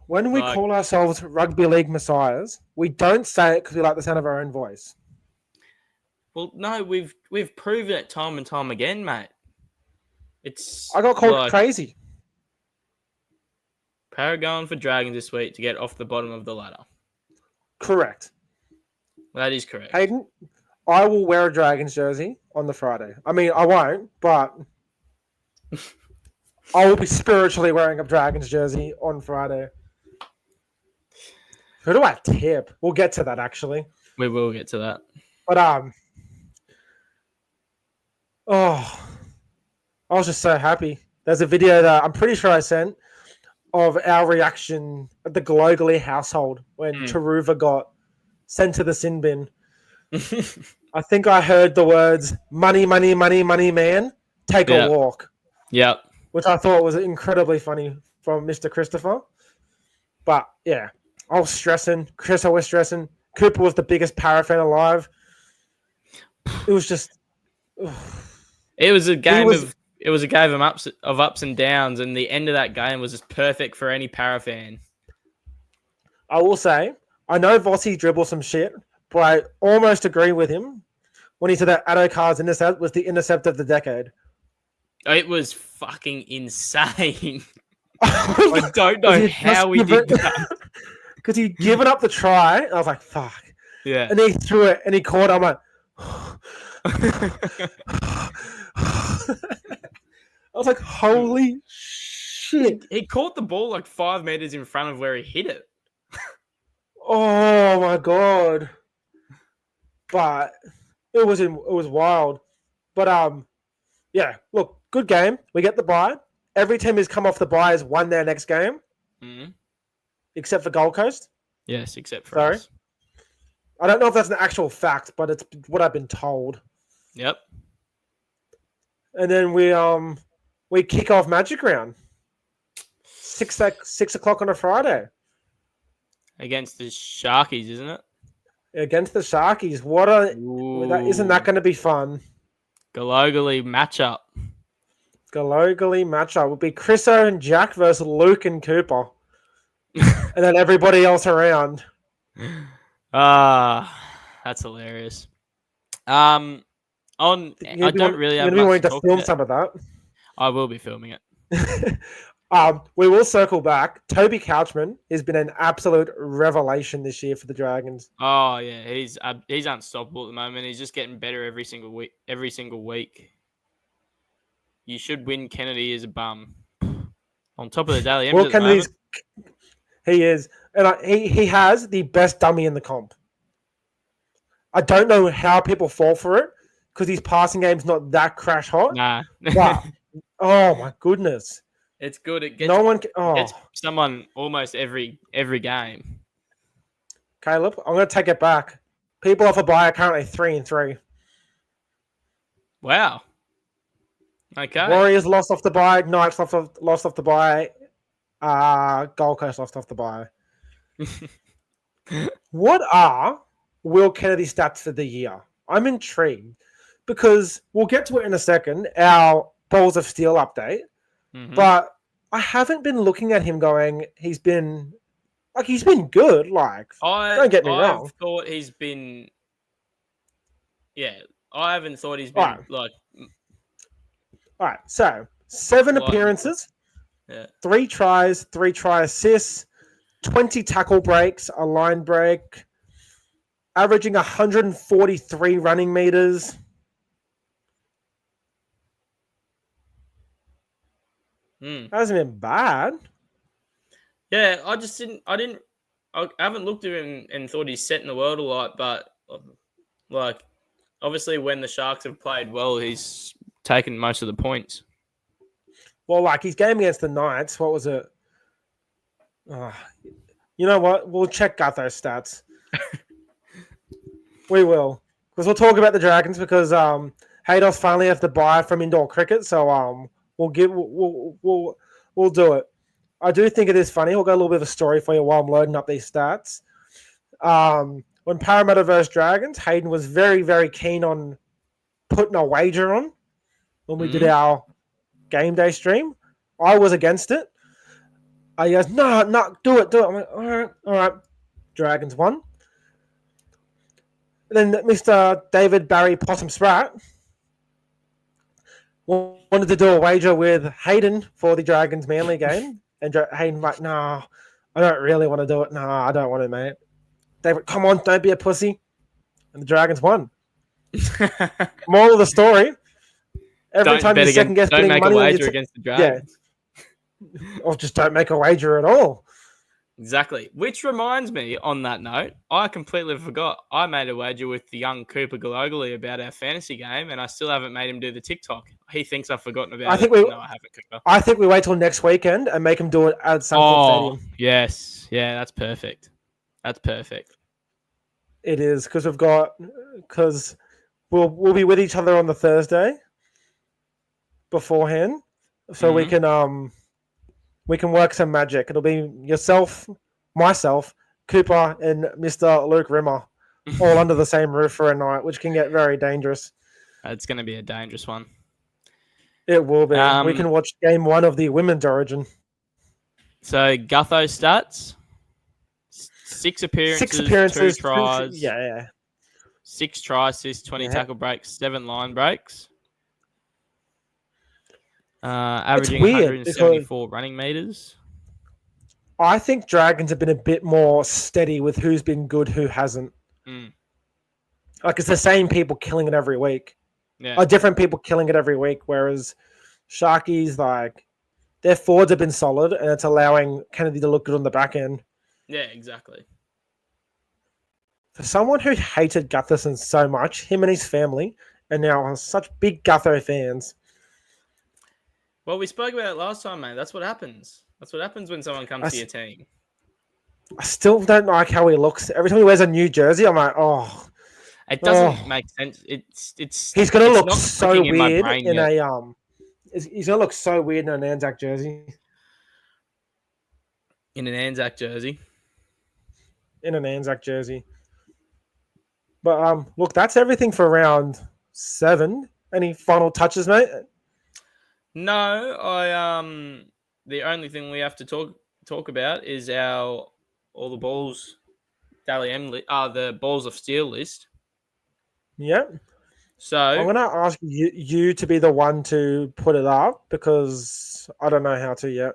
S2: When we call ourselves rugby league messiahs, we don't say it because we like the sound of our own voice.
S1: Well, no, we've proven it time and time again, mate.
S2: I got called crazy.
S1: Paragon for Dragons this week to get off the bottom of the ladder.
S2: Correct.
S1: That is correct.
S2: Hayden, I will wear a Dragons jersey on the Friday. I mean, I won't, but I will be spiritually wearing a Dragons jersey on Friday. Who do I tip? We'll get to that, actually.
S1: We will get to that.
S2: But, I was just so happy. There's a video that I'm pretty sure I sent of our reaction at the Glogally household when Taruva got sent to the sin bin. I think I heard the words, money, money, money, money, man, take a walk.
S1: Yep.
S2: Which I thought was incredibly funny from Mr. Christopher. But, yeah, I was stressing. Chris, I was stressing. Cooper was the biggest Para fan alive. It was just...
S1: It was a game of ups and downs, and the end of that game was just perfect for any Para fan.
S2: I will say, I know Vossi dribbled some shit, but I almost agree with him when he said that Adokar's intercept was the intercept of the decade.
S1: It was fucking insane. I don't know how he did that.
S2: Because he'd given up the try, and I was like, fuck.
S1: Yeah.
S2: And he threw it, and he caught it. I'm like... I was like, holy shit.
S1: He caught the ball like 5 meters in front of where he hit it.
S2: Oh my God. But it was wild. But yeah, look, good game. We get the bye. Every team who's come off the bye has won their next game.
S1: Mm-hmm.
S2: Except for Gold Coast.
S1: Yes, except for
S2: Sorry?
S1: us.
S2: I don't know if that's an actual fact, but it's what I've been told.
S1: Yep.
S2: And then we kick off Magic Round 6 o'clock on a Friday
S1: Against the Sharkies, isn't it?
S2: against the Sharkies. Isn't that going to be fun?
S1: Globally matchup.
S2: Globally matchup will be Chriso and Jack versus Luke and Cooper, and then everybody else around.
S1: That's hilarious. I don't really have much to
S2: film some of that.
S1: I will be filming it.
S2: We will circle back. Toby Couchman has been an absolute revelation this year for the Dragons.
S1: Oh yeah, he's unstoppable at the moment. He's just getting better every single week. You should win Kennedy as a bum. On top of the daily M's at the moment.
S2: He is, and he has the best dummy in the comp. I don't know how people fall for it because his passing game's not that crash hot.
S1: Nah.
S2: But, oh my goodness.
S1: It's good. It gets someone almost every game.
S2: Caleb, I'm going to take it back. People off a bye are currently 3-3.
S1: Wow. Okay.
S2: Warriors lost off the bye. Knights lost off the bye. Gold Coast lost off the bye. What are Will Kennedy's stats for the year? I'm intrigued because we'll get to it in a second. Our Balls of Steel update. Mm-hmm. But I haven't been looking at him going, he's been good. Like, don't get me wrong.
S1: I thought he's been, I haven't thought he's been
S2: All right, so 7 appearances, 3 tries, 3 try assists, 20 tackle breaks, a line break, averaging 143 running meters. Hasn't been bad.
S1: Yeah, I haven't looked at him and thought he's setting the world a lot, but like obviously when the Sharks have played well, he's taken most of the points.
S2: Well, like his game against the Knights, what was it? You know what? We'll check Gutho's stats. We will. Because we'll talk about the Dragons because Haydos finally have to buy from indoor cricket, so we'll do it. I do think it is funny. We'll go a little bit of a story for you while I'm loading up these stats. When Parramatta versus Dragons, Hayden was very, very keen on putting a wager on when we did our game day stream. I was against it. He goes, no, do it. I'm like, all right. Dragons won. And then Mr. David Barry Possum Sprat wanted to do a wager with Hayden for the Dragons Manly game. And Hayden like, no, I don't really want to do it. No, I don't want to, mate. David, come on, don't be a pussy. And the Dragons won. Moral of the story, every time you second guess putting money on your
S1: against the Dragons.
S2: Yeah. Or just don't make a wager at all.
S1: Exactly. Which reminds me, on that note, I completely forgot. I made a wager with the young Cooper Globally about our fantasy game, and I still haven't made him do the TikTok. He thinks I've forgotten about it. No, I haven't, Cooper.
S2: I think we wait till next weekend and make him do it at Suncorp Stadium.
S1: Yes. Yeah, that's perfect. That's perfect.
S2: It is, because we'll be with each other on the Thursday beforehand, so we can work some magic. It'll be yourself, myself, Cooper, and Mr. Luke Rimmer all under the same roof for a night, which can get very dangerous.
S1: It's going to be a dangerous one.
S2: It will be. We can watch game 1 of the Women's Origin.
S1: So, Gutho stats. 6 appearances, 2 tries. 6 try assists, 20 tackle breaks, 7 line breaks. Averaging 174 running meters.
S2: I think Dragons have been a bit more steady with who's been good, who hasn't. Like it's the same people killing it every week.
S1: Yeah.
S2: Different people killing it every week, whereas Sharkies, like, their forwards have been solid and it's allowing Kennedy to look good on the back end.
S1: Yeah, exactly.
S2: For someone who hated Gutherson so much, him and his family, and now are such big Gutho fans.
S1: Well, we spoke about it last time, mate. That's what happens. That's what happens when someone comes to your team.
S2: I still don't like how he looks. Every time he wears a new jersey, I'm like, oh,
S1: It doesn't
S2: oh.
S1: make sense.
S2: He's gonna
S1: It's
S2: look
S1: not
S2: so
S1: clicking in my
S2: weird
S1: brain
S2: in
S1: yet.
S2: a. He's gonna look so weird in an Anzac jersey.
S1: In an Anzac jersey.
S2: In an Anzac jersey. But look, that's everything for round 7. Any final touches, mate?
S1: No, the only thing we have to talk about is all the balls Dally M the balls of steel list.
S2: Yeah.
S1: So
S2: I'm gonna ask you to be the one to put it up because I don't know how to yet.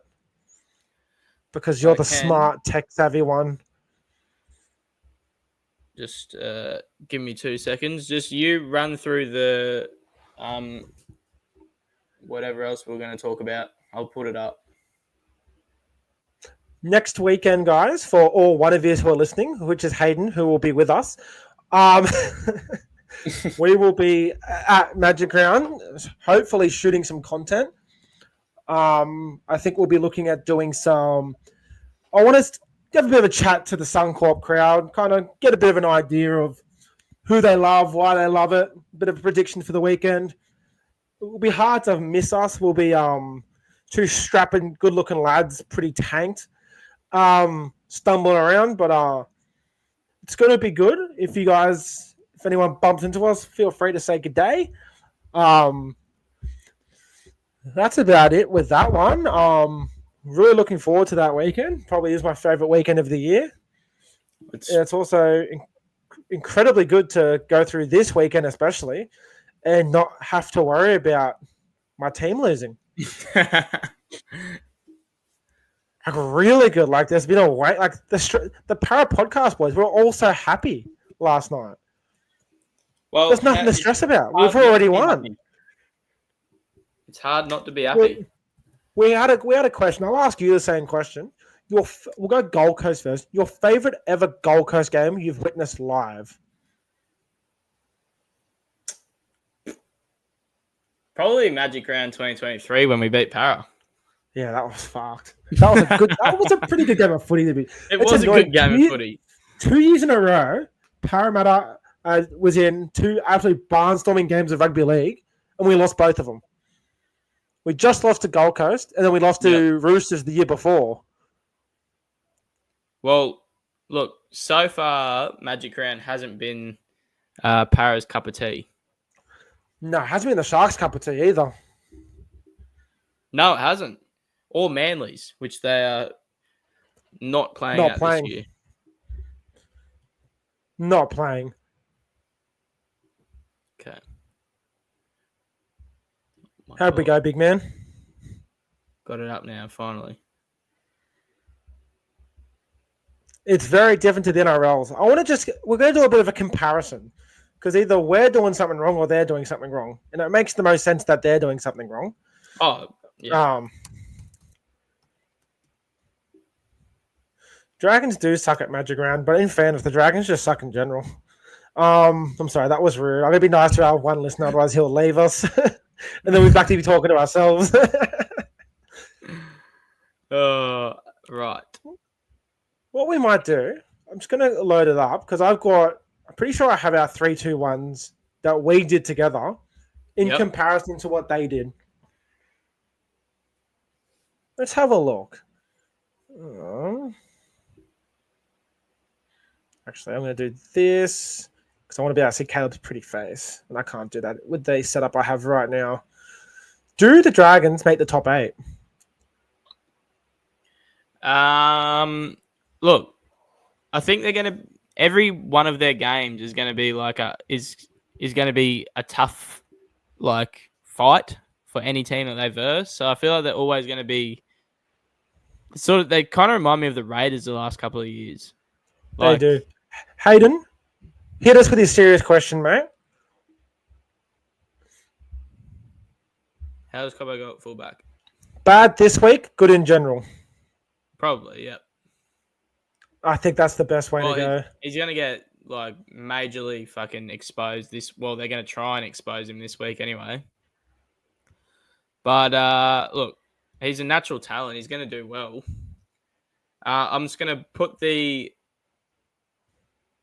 S2: Because you're
S1: I
S2: the
S1: can
S2: smart, tech savvy one.
S1: just give me 2 seconds. Just you run through the whatever else we're going to talk about. I'll put it up.
S2: Next weekend, guys, for all one of you who are listening, which is Hayden, who will be with us. Um, we will be at Magic Round, hopefully shooting some content. I think we'll be looking at doing some. I want to have a bit of a chat to the Suncorp crowd, kind of get a bit of an idea of who they love, why they love it, a bit of a prediction for the weekend. It will be hard to miss us. We'll be two strapping, good-looking lads, pretty tanked, stumbling around, but it's going to be good. If anyone bumps into us, feel free to say good day. That's about it with that one. Really looking forward to that weekend. Probably is my favorite weekend of the year. It's also incredibly good to go through this weekend, especially, and not have to worry about my team losing. Like really good. Like there's been a wait. Like the Para Podcast boys were all so happy last night.
S1: Well,
S2: there's nothing to stress about. We've already won.
S1: Happy. It's hard not to be happy.
S2: We had a question. I'll ask you the same question. We'll go Gold Coast first. Your favorite ever Gold Coast game you've witnessed live?
S1: Probably Magic Round 2023 when we beat Para.
S2: Yeah, that was fucked. That was a pretty good game of footy to be.
S1: It was a good game of footy.
S2: 2 years in a row, Parramatta was in 2 absolutely barnstorming games of rugby league, and we lost both of them. We just lost to Gold Coast, and then we lost to Roosters the year before.
S1: Well, look, so far, Magic Round hasn't been Para's cup of tea.
S2: No, it hasn't been the Sharks' cup of tea either.
S1: No, it hasn't. Or Manly's, which they are not playing this year.
S2: Not playing.
S1: Okay.
S2: How'd we go, big man?
S1: Got it up now, finally.
S2: It's very different to the NRLs. We're going to do a bit of a comparison because either we're doing something wrong or they're doing something wrong. And it makes the most sense that they're doing something wrong.
S1: Oh, yeah.
S2: Dragons do suck at Magic Round, but in fairness, the Dragons just suck in general. I'm sorry, that was rude. I'm going to be nice to our one listener, otherwise he'll leave us. And then we're back to be talking to ourselves.
S1: Right.
S2: What we might do, I'm just going to load it up because I'm pretty sure I have our 3-2-1s that we did together in comparison to what they did. Let's have a look. Actually, I'm going to do this because I want to be able to see Caleb's pretty face, and I can't do that with the setup I have right now. Do the Dragons make the top 8?
S1: Look, I think they're going to. Every one of their games is going to be like is going to be a tough fight for any team that they verse. So I feel like they're always going to be sort of. They kind of remind me of the Raiders the last couple of years.
S2: They do. Hayden, hit us with your serious question, mate.
S1: How does Cobbo go at fullback?
S2: Bad this week, good in general.
S1: Probably, yeah.
S2: I think that's the best way to go.
S1: He's going to get majorly fucking exposed this. Well, they're going to try and expose him this week anyway. But look, he's a natural talent. He's going to do well. I'm just going to put the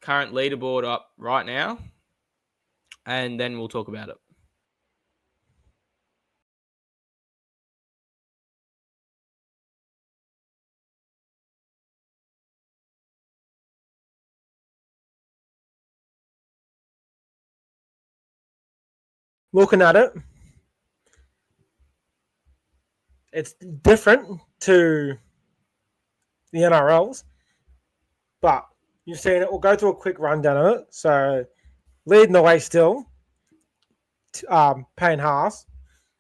S1: current leaderboard up right now, and then we'll talk about it.
S2: Looking at it, it's different to the NRLs, but you've seen it. We'll go through a quick rundown of it. So, leading the way still, Payne Haas.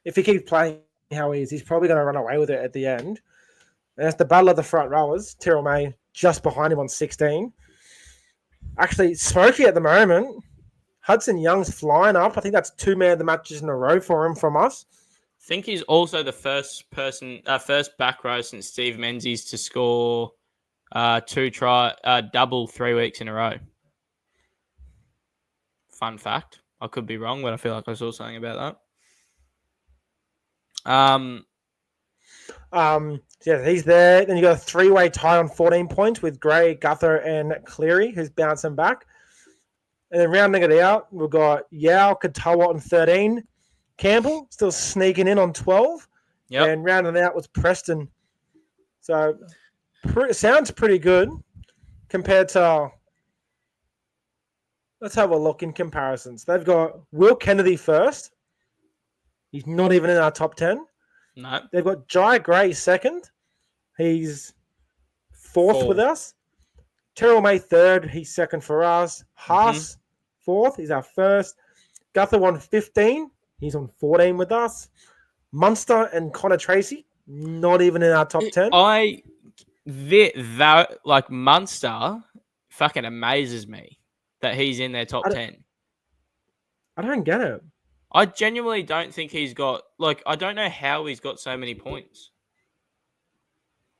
S2: If he keeps playing how he is, he's probably going to run away with it at the end. And it's the battle of the front rowers. Tyrrell May just behind him on 16. Actually, smoky at the moment. Hudson Young's flying up. I think that's 2 man of the matches in a row for him from us.
S1: I think he's also the first back row since Steve Menzies to score double 3 weeks in a row. Fun fact. I could be wrong, but I feel like I saw something about that.
S2: Yeah, he's there. Then you got a 3-way tie on 14 points with Gray, Guther, and Cleary, who's bouncing back. And then rounding it out, we've got Yao, Katoa on 13. Campbell still sneaking in on 12.
S1: Yep.
S2: And rounding it out was Preston. So sounds pretty good compared to... Let's have a look in comparisons. They've got Will Kennedy first. He's not even in our top 10.
S1: No.
S2: They've got Jai Gray second. He's fourth with us. Terrell May third. He's second for us. Haas fourth. He's our first. Guther on 15. He's on 14 with us. Munster and Connor Tracy, not even in our top 10.
S1: Munster fucking amazes me that he's in their top 10.
S2: I don't get it.
S1: I genuinely don't think he's got... I don't know how he's got so many points.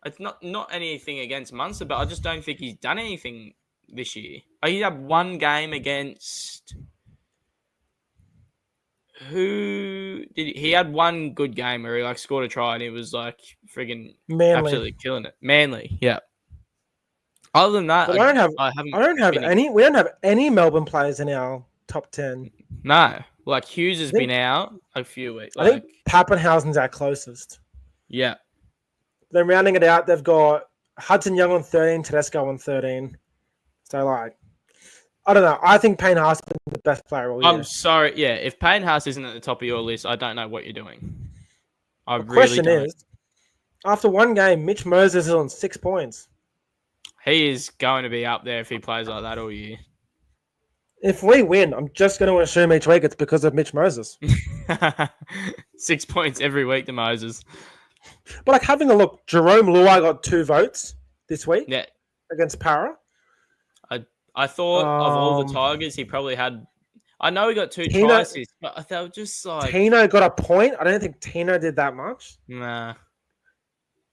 S1: It's not anything against Munster, but I just don't think he's done anything this year. He had one game against... He had one good game where he scored a try and he was friggin' absolutely killing it. Manly, yeah. Other than that,
S2: we don't have any Melbourne players in our top 10.
S1: No. Hughes has been out a few weeks.
S2: I think Pappenhausen's our closest.
S1: Yeah.
S2: Then rounding it out, they've got Hudson Young on 13, Tedesco on 13. So, I don't know. I think Payne Haas has been the best player all year.
S1: I'm sorry. Yeah, if Payne Haas isn't at the top of your list, I don't know what you're doing.
S2: The question is, after one game, Mitch Moses is on 6 points.
S1: He is going to be up there if he plays like that all year.
S2: If we win, I'm just going to assume each week it's because of Mitch Moses.
S1: 6 points every week to Moses.
S2: But having a look, Jerome Luai got 2 votes this week against Para.
S1: I thought of all the Tigers, he probably had... I know he got 2 tries, but they were just
S2: Tino got a point. I don't think Tino did that much.
S1: Nah.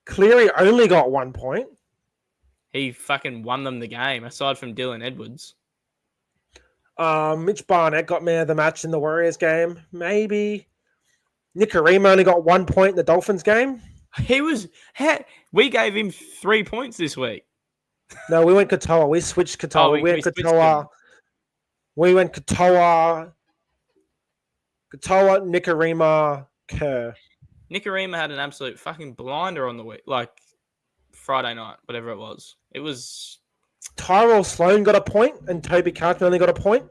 S2: Cleary only got 1 point.
S1: He fucking won them the game, aside from Dylan Edwards.
S2: Mitch Barnett got man of the match in the Warriors game. Maybe. Nicarima only got 1 point in the Dolphins game.
S1: We gave him 3 points this week.
S2: No, we went Katoa. We switched Katoa. We went Katoa. We went Katoa, Nicarima, Kerr.
S1: Nicarima had an absolute fucking blinder on the week, Friday night, whatever it was. It was...
S2: Tyrell Sloan got a point and Toby Cartman only got a point.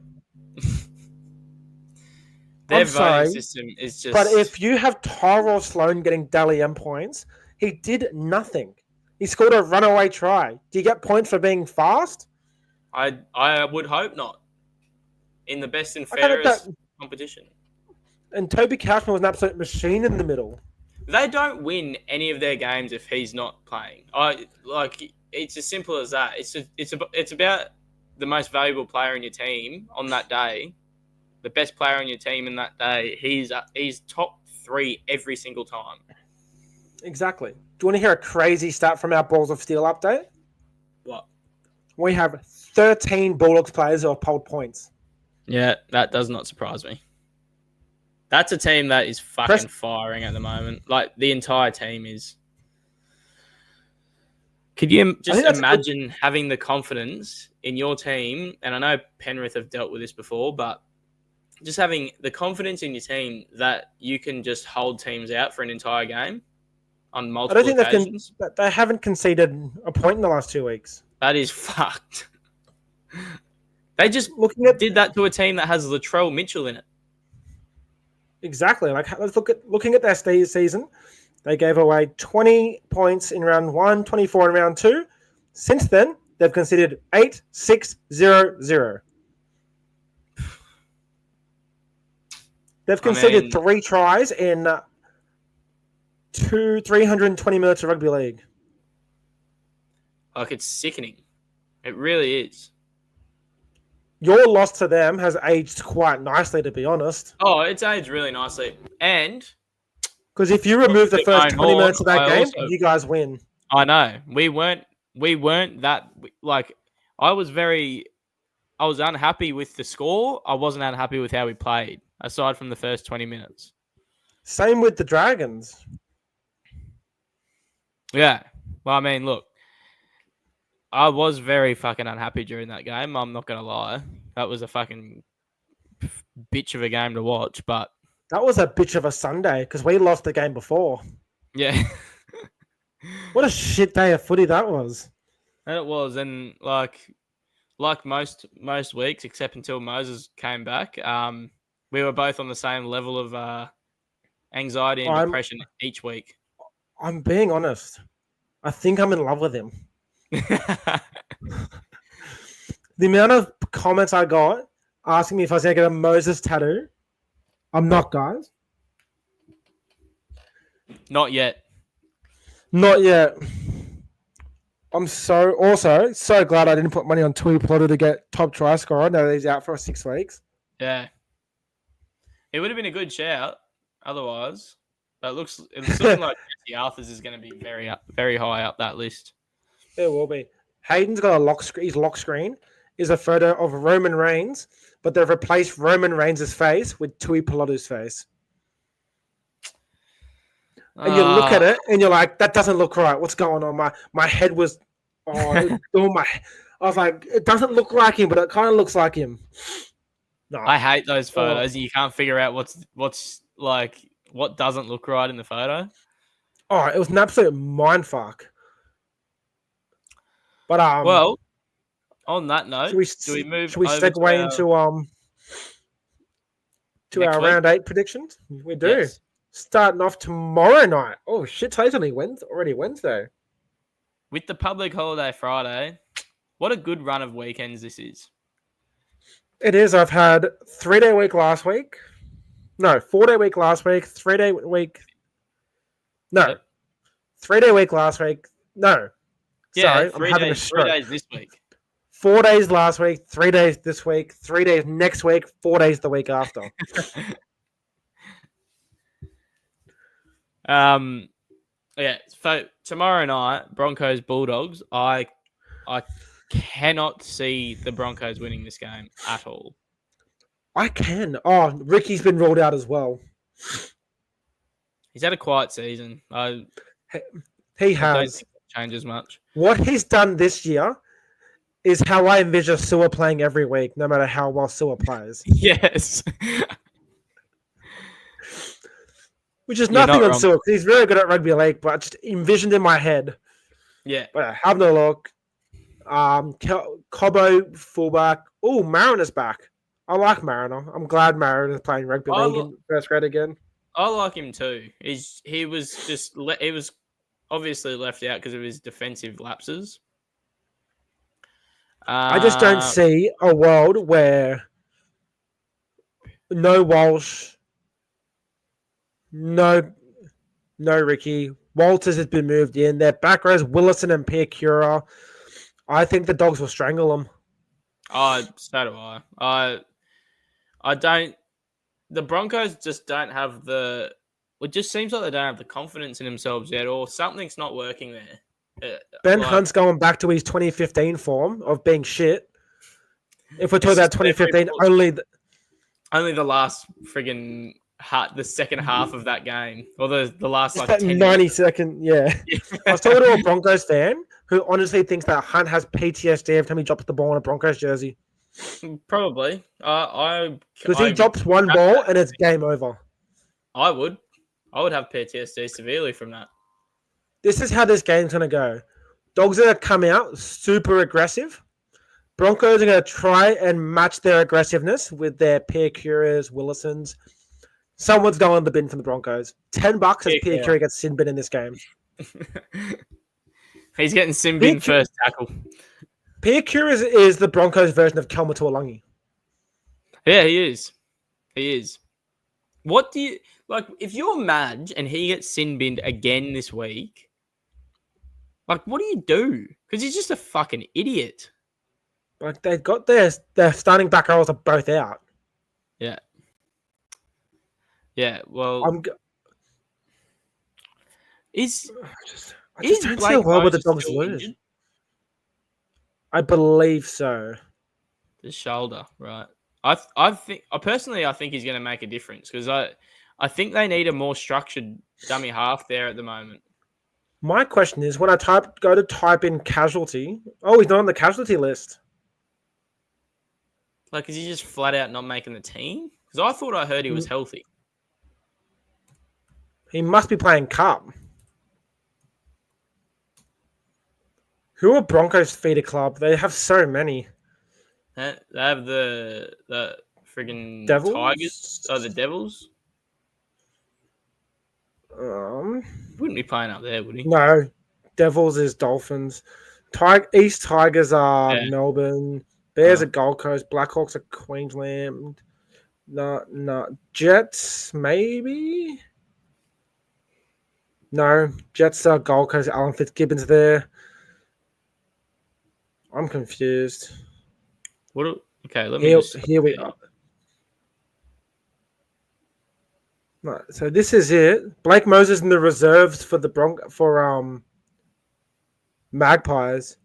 S1: Their voting system is just...
S2: But if you have Tyrell Sloan getting Dally M points, he did nothing. He scored a runaway try. Do you get points for being fast?
S1: I would hope not. In the best and fairest competition. And
S2: Toby Couchman was an absolute machine in the middle.
S1: They don't win any of their games if he's not playing. It's as simple as that. It's about the most valuable player in your team on that day, the best player on your team in that day. He's top 3 every single time.
S2: Exactly. Do you want to hear a crazy stat from our Balls of Steel update?
S1: What?
S2: We have 13 Bulldogs players who have polled points.
S1: Yeah, that does not surprise me. That's a team that is fucking firing at the moment. The entire team is. Could you just imagine having the confidence in your team? And I know Penrith have dealt with this before, but just having the confidence in your team that you can just hold teams out for an entire game on multiple occasions.
S2: They haven't conceded a point in the last 2 weeks.
S1: That is fucked. They just did that to a team that has Latrell Mitchell in it.
S2: Exactly. Like, let's looking at their season. They gave away 20 points in round 1, 24 in round 2. Since then, they've conceded 8, 6, 0, 0. They've conceded 3 tries in 320 minutes of rugby league.
S1: Like, it's sickening. It really is.
S2: Your loss to them has aged quite nicely, to be honest.
S1: Oh, it's aged really nicely. And
S2: because if you remove the first 20 minutes of that game, you guys win.
S1: I know. We weren't that, like, I was unhappy with the score. I wasn't unhappy with how we played, aside from the first 20 minutes.
S2: Same with the Dragons.
S1: Yeah. Well, I mean, look, I was very fucking unhappy during that game. I'm not going to lie. That was a fucking bitch of a game to watch, but...
S2: That was a bitch of a Sunday, because we lost the game before.
S1: Yeah.
S2: What a shit day of footy that was.
S1: And it was, and like most weeks, except until Moses came back, we were both on the same level of anxiety and depression each week.
S2: I'm being honest. I think I'm in love with him. The amount of comments I got asking me if I was going to get a Moses tattoo. I'm not, guys.
S1: Not yet.
S2: Not yet. I'm so glad I didn't put money on Tui Plotter to get top try scorer. Now that he's out for 6 weeks.
S1: Yeah. It would have been a good shout otherwise. But it's looking like Jesse Arthurs is going to be very, very high up that list.
S2: It will be. Hayden's got his lock screen is a photo of Roman Reigns, but they've replaced Roman Reigns' face with Tui Pelotto's face. And you look at it and you're like, that doesn't look right. What's going on? My head was I was like, it doesn't look like him, but it kind of looks like him. No.
S1: I hate those photos and you can't figure out what's like what doesn't look right in the photo.
S2: Oh, it was an absolute mindfuck. But
S1: well, on that note,
S2: should we segue into our round 8 predictions? We do. Yes. Starting off tomorrow night. Oh shit! Today's already Wednesday.
S1: With the public holiday Friday, what a good run of weekends this is.
S2: It is. I've had 3-day week last week. No, 4-day week last week. 3-day week. No, yep. 3-day week last week. No.
S1: Yeah, sorry, I'm having a stroke. 3 days this week.
S2: 4 days last week, 3 days this week, 3 days next week, 4 days the week after.
S1: Yeah. So tomorrow night, Broncos Bulldogs. I cannot see the Broncos winning this game at all.
S2: I can. Oh, Ricky's been ruled out as well.
S1: He's had a quiet season.
S2: He has.
S1: I don't think it changes much.
S2: What he's done this year is how I envision Sewer playing every week, no matter how well Sewer plays.
S1: Yes.
S2: Which is nothing on Sewer, because he's very good at rugby league, but I just envisioned in my head.
S1: Yeah.
S2: But have a look. Cobbo, fullback. Oh, Mariner's back. I like Mariner. I'm glad Mariner's playing rugby league in first grade again.
S1: I like him too. He was obviously left out because of his defensive lapses.
S2: I just don't see a world where no Walsh, no Ricky. Walters has been moved in. Their back rows, Willison and Piacura. I think the Dogs will strangle them.
S1: Oh, so do I. I don't. The Broncos just don't have the. It just seems like they don't have the confidence in themselves yet, or something's not working there.
S2: Ben Hunt's going back to his 2015 form of being shit. If we're talking about 2015, only
S1: the last friggin' the second half of that game, or the last
S2: Just
S1: like
S2: that
S1: 10
S2: 90
S1: minutes.
S2: second, yeah. I was talking to a Broncos fan who honestly thinks that Hunt has PTSD every time he drops the ball in a Broncos jersey.
S1: Probably.
S2: Because he drops one ball and it's game over.
S1: I would have PTSD severely from that.
S2: This is how this game's going to go. Dogs are going to come out super aggressive. Broncos are going to try and match their aggressiveness with their Pierre Curas, Willisons. Someone's going in the bin from the Broncos. $10 as Pierre Cura gets sin bin in this game.
S1: He's getting sin bin first tackle.
S2: Pierre Curas is the Broncos version of Kelma Tuolungi.
S1: Yeah, he is. He is. What do you... Like, if you're Madge and he gets sin binned again this week, like, what do you do? Because he's just a fucking idiot.
S2: Like, they've got their starting back rows are both out.
S1: Yeah. Yeah, well...
S2: I just don't see
S1: Blake
S2: well with the
S1: Moses
S2: Dogs
S1: still
S2: lose.
S1: injured?
S2: I believe so.
S1: The shoulder, right? I think he's going to make a difference because I think they need a more structured dummy half there at the moment.
S2: My question is, when I go to type in casualty, oh, he's not on the casualty list.
S1: Like, is he just flat out not making the team? Because I thought I heard he was healthy.
S2: He must be playing Cup. Who are Broncos feeder club? They have so many.
S1: They have the friggin'
S2: Devils?
S1: Tigers. Oh, the Devils. Wouldn't be playing up there, would he?
S2: No, Devils is Dolphins. East Tigers are Melbourne. Bears are Gold Coast. Blackhawks are Queensland. No. Jets, maybe? No. Jets are Gold Coast. Alan Fitzgibbon's there. I'm confused.
S1: Okay, let me
S2: here we are. Right, so this is it. Blake Moses in the reserves for the Magpies.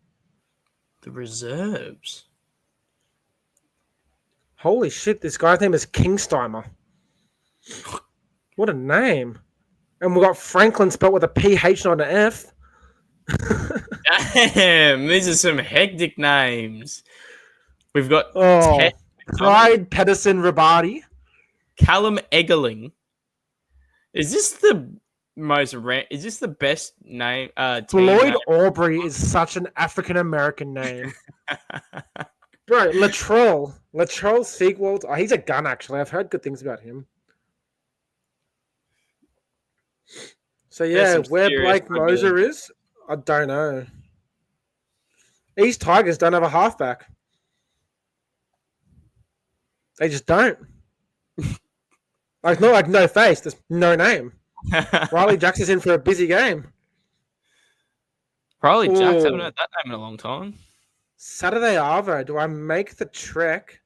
S1: The reserves.
S2: Holy shit! This guy's name is Kingsteimer. What a name! And we got Franklin spelled with a PH, not an F.
S1: Damn, these are some hectic names. We've got
S2: Clyde Pedersen Rabati,
S1: Callum Eggerling. Is this the best name?
S2: Floyd Aubrey is such an African American name. Bro, Latrell Seagwald. Oh, he's a gun, actually. I've heard good things about him. So, yeah, where Blake Moser is, I don't know. East Tigers don't have a halfback. They just don't. Like, not like no face, there's no name. Riley Jacks is in for a busy game.
S1: Riley Jacks, haven't heard that name in a long time.
S2: Saturday Arvo, do I make the trek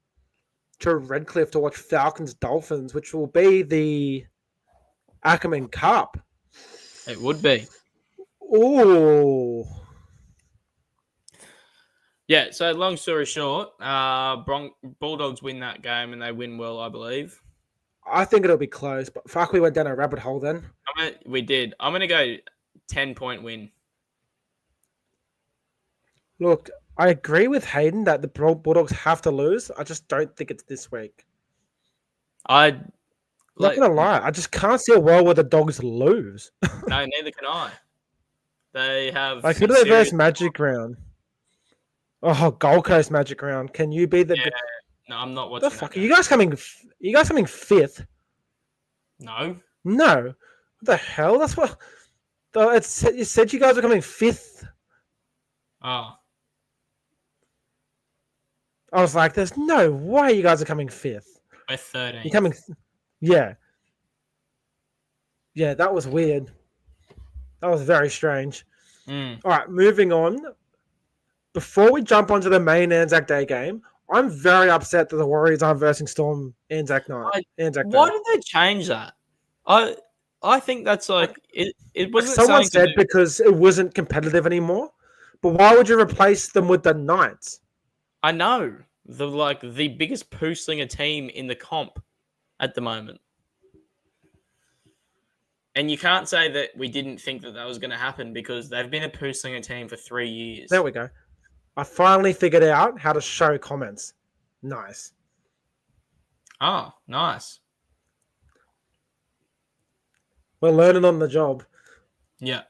S2: to Redcliffe to watch Falcons Dolphins, which will be the Ackerman Cup?
S1: It would be.
S2: Ooh.
S1: Yeah, so long story short, Bulldogs win that game and they win well, I believe.
S2: I think it'll be close, but fuck, we went down a rabbit hole then.
S1: We did. I'm going to go 10-point win.
S2: Look, I agree with Hayden that the Bulldogs have to lose. I just don't think it's this week. Not going to lie. I just can't see a world where the Dogs lose.
S1: No, neither can I. They have...
S2: Like, who do they verse Magic Round? Oh, Gold Coast Magic Round. Can you be the...
S1: Yeah. No, I'm not watching.
S2: The fuck? Are you guys coming fifth?
S1: No.
S2: What the hell? That's what... You said you guys were coming fifth.
S1: Oh.
S2: I was like, there's no way you guys are coming fifth.
S1: We're 13.
S2: You're coming... Yeah. Yeah, that was weird. That was very strange. All right, moving on. Before we jump onto the main Anzac Day game, I'm very upset that the Warriors aren't versing Storm Anzac night.
S1: Why did they change that? I think that's like it wasn't.
S2: Someone said because it wasn't competitive anymore. But why would you replace them with the Knights?
S1: I know the biggest poo slinger team in the comp at the moment. And you can't say that we didn't think that was going to happen because they've been a poo-slinger team for 3 years.
S2: There we go. I finally figured out how to show comments. Nice.
S1: Oh, nice.
S2: We're learning on the job.
S1: Yeah.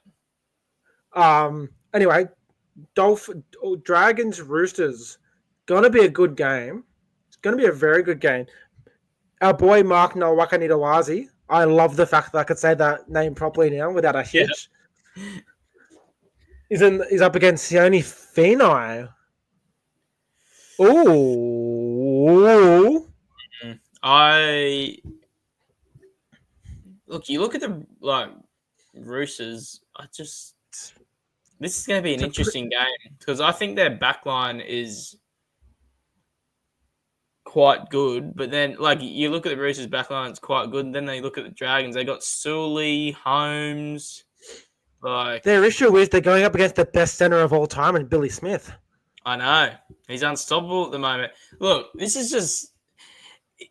S2: Anyway, Dragons Roosters. Gonna be a good game. It's gonna be a very good game. Our boy Mark Nawakanidawazi. I love the fact that I could say that name properly now without a hitch. Yeah. He's up against Sione Finai. Ooh.
S1: You look at the Roosters. This is going to be an interesting game because I think their backline is quite good, but then you look at the Roosters backline, it's quite good, and then they look at the Dragons. They got Sully, Holmes.
S2: Their issue is they're going up against the best center of all time, and Billy Smith.
S1: I know. He's unstoppable at the moment. Look, this is just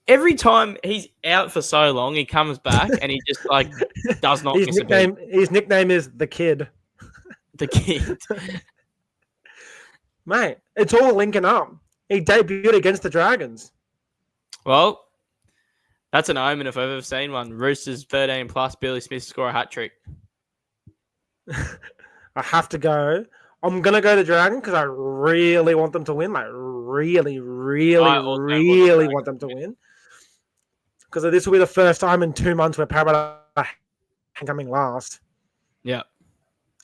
S1: every time he's out for so long, he comes back and he just does not miss a beat.
S2: His nickname is the Kid.
S1: The Kid.
S2: Mate, it's all linking up. He debuted against the Dragons.
S1: Well, that's an omen if I've ever seen one. Roosters 13 plus, Billy Smith score a hat trick.
S2: I have to go. I'm going to go to Dragon because I really want them to win. Really want them to win. Because this will be the first time in 2 months where Parramatta are coming last.
S1: Yeah.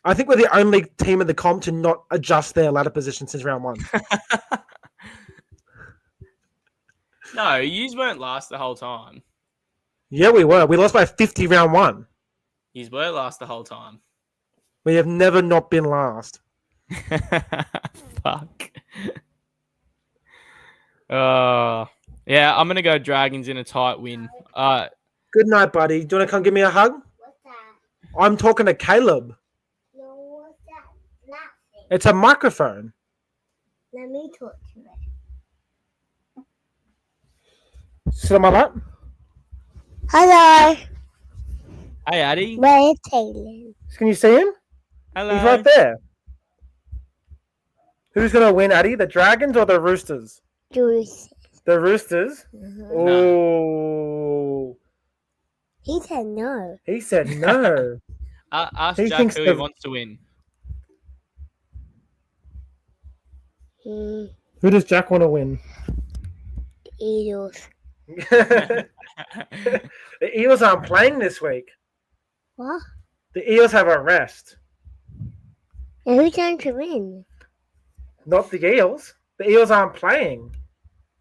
S2: I think we're the only team in the comp to not adjust their ladder position since round 1.
S1: No, yous weren't last the whole time.
S2: Yeah, we were. We lost by 50 round 1.
S1: Yous were last the whole time.
S2: We have never not been last.
S1: Fuck. Yeah, I'm going to go Dragons in a tight win.
S2: Good night, buddy. Do you want to come give me a hug?
S3: What's that?
S2: I'm talking to Caleb.
S3: No, what's that? Nothing.
S2: It's a microphone.
S3: Let me talk to it.
S2: Sit on my lap.
S3: Hello.
S1: Hey, Addy.
S3: Where's Taylor?
S2: Can you see him?
S1: Hello.
S2: He's right there. Who's going to win, Addy? The Dragons or the Roosters?
S3: Juice.
S2: The Roosters?
S3: Uh-huh.
S2: Oh.
S3: He said no.
S2: He said no.
S1: Ask Jack who he wants to win.
S2: Who does Jack want to win?
S3: The Eagles.
S2: The Eels aren't playing this week.
S3: What?
S2: The Eels have a rest.
S3: And who's going to win?
S2: Not the Eels. The Eels aren't playing.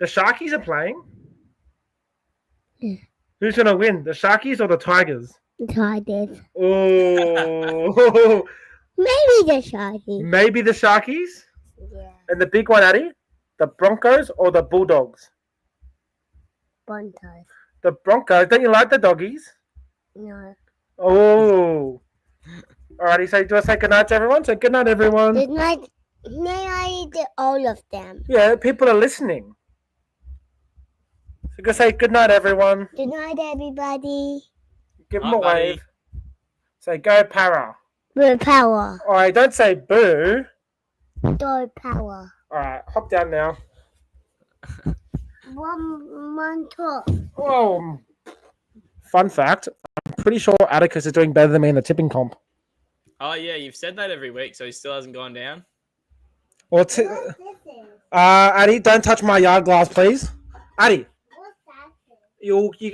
S2: The Sharkies are playing.
S3: Yeah.
S2: Who's going to win? The Sharkies or the Tigers?
S3: The Tigers.
S2: Oh.
S3: Maybe the Sharkies.
S2: Maybe the Sharkies?
S3: Yeah.
S2: And the big one, Addy? The Broncos or the Bulldogs?
S3: Broncos.
S2: The Broncos. Don't you like the doggies?
S3: No.
S2: Oh. Alrighty, so do I say goodnight to everyone? So good night, everyone.
S3: Good night. May I eat all of them?
S2: Yeah, people are listening. So go say good night, everyone.
S3: Good night, everybody.
S2: Give them a wave. Say go Para.
S3: Boo power.
S2: Alright, don't say boo.
S3: Go power.
S2: Alright, hop down now.
S3: One talk.
S2: Oh, fun fact. I'm pretty sure Atticus is doing better than me in the tipping comp.
S1: Oh, yeah, you've said that every week, so he still hasn't gone down.
S2: Well, Addy, don't touch my yard glass, please. Addy,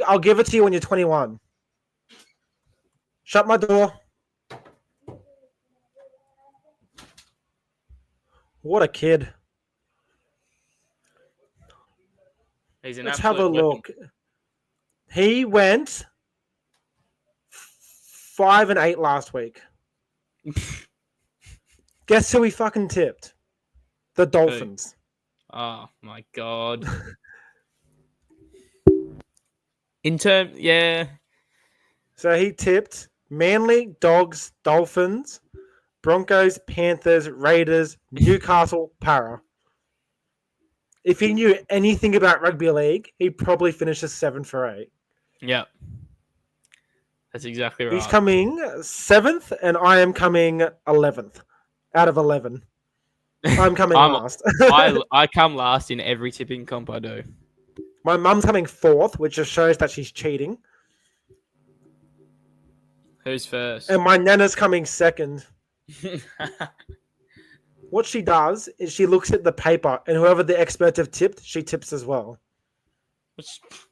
S2: I'll give it to you when you're 21. Shut my door. What a kid. Let's have a look. He went 5-8 last week. Guess who he fucking tipped? The Dolphins.
S1: Oh my god.
S2: So he tipped Manly, Dogs, Dolphins, Broncos, Panthers, Raiders, Newcastle, Para. If he knew anything about rugby league, he probably finishes 7 for 8.
S1: Yeah. That's exactly right.
S2: He's coming 7th, and I am coming 11th out of 11. I'm coming last.
S1: I come last in every tipping comp I do.
S2: My mum's coming 4th, which just shows that she's cheating.
S1: Who's first?
S2: And my nana's coming 2nd. What she does is she looks at the paper, and whoever the experts have tipped, she tips as well.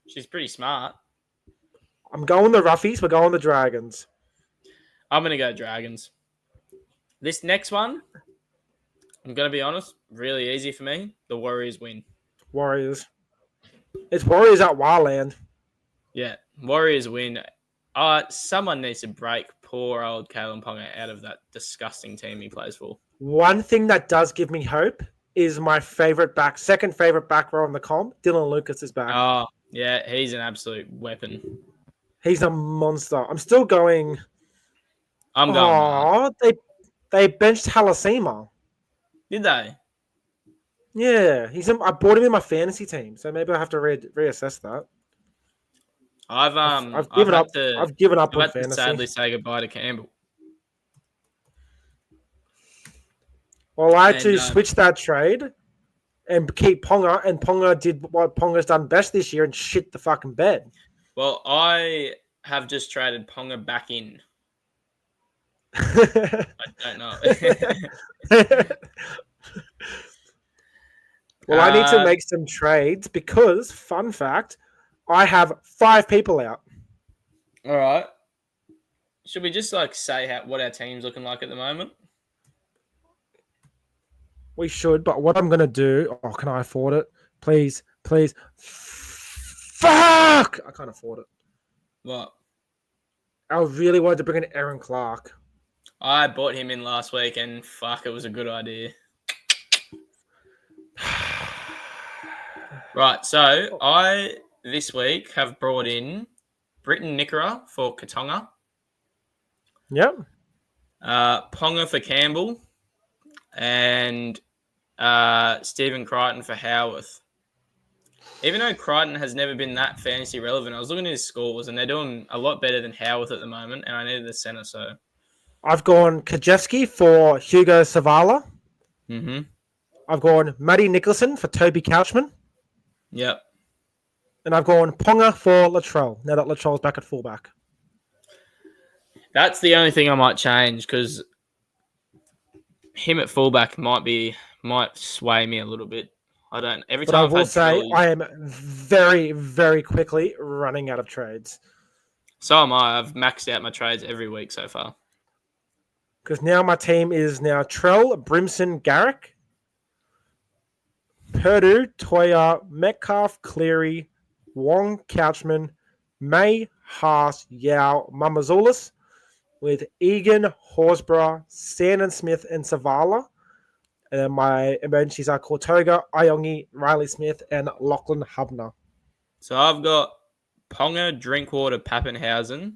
S1: She's pretty smart.
S2: I'm going the Roughies. We're going the Dragons.
S1: I'm going to go Dragons. This next one, I'm going to be honest, really easy for me. The Warriors win.
S2: Warriors. It's Warriors at Wildland.
S1: Yeah, Warriors win. Someone needs to break poor old Kalen Ponga out of that disgusting team he plays for.
S2: One thing that does give me hope is my second favorite back row in the comp, Dylan Lucas is back.
S1: Oh, yeah, he's an absolute weapon.
S2: He's a monster. I'm still going.
S1: I'm going.
S2: They benched Halasima.
S1: Did they?
S2: Yeah, I bought him in my fantasy team, so maybe I have to reassess that.
S1: I've
S2: given up. I've given up on fantasy.
S1: Sadly, say goodbye to Campbell.
S2: Well, I had to switch that trade and keep Ponga, and Ponga did what Ponga's done best this year and shit the fucking bed.
S1: Well, I have just traded Ponga back in.
S2: I
S1: don't know.
S2: Well, I need to make some trades because, fun fact, I have 5 people out.
S1: All right. Should we just say what our team's looking like at the moment?
S2: We should, but what I'm going to do... Oh, can I afford it? Please. Fuck! I can't afford it.
S1: What?
S2: I really wanted to bring in Aaron Clark.
S1: I bought him in last week, and fuck, it was a good idea. Right, so I, this week, have brought in Britton Nickera for Katonga.
S2: Yep.
S1: Ponga for Campbell. And Stephen Crichton for Howarth. Even though Crichton has never been that fantasy relevant, I was looking at his scores, and they're doing a lot better than Howarth at the moment, and I needed the centre, so...
S2: I've gone Kajewski for Hugo Savala.
S1: Mm-hmm.
S2: I've gone Matty Nicholson for Toby Couchman.
S1: Yep.
S2: And I've gone Ponga for Latrell, now that Latrell's back at fullback.
S1: That's the only thing I might change, because him at fullback might sway me a little bit. I don't. Every time
S2: I will say, I am very, very quickly running out of trades.
S1: So am I. I've maxed out my trades every week so far.
S2: Because now my team is now Trell, Brimson, Garrick, Purdue, Toya, Metcalf, Cleary, Wong, Couchman, May, Haas, Yao, Mamazoulis, with Egan, Horsburgh, Sandon Smith, and Savala. And then my emergencies are Cortoga, Iongi, Riley Smith, and Lachlan Hubner.
S1: So I've got Ponga, Drinkwater, Pappenhausen,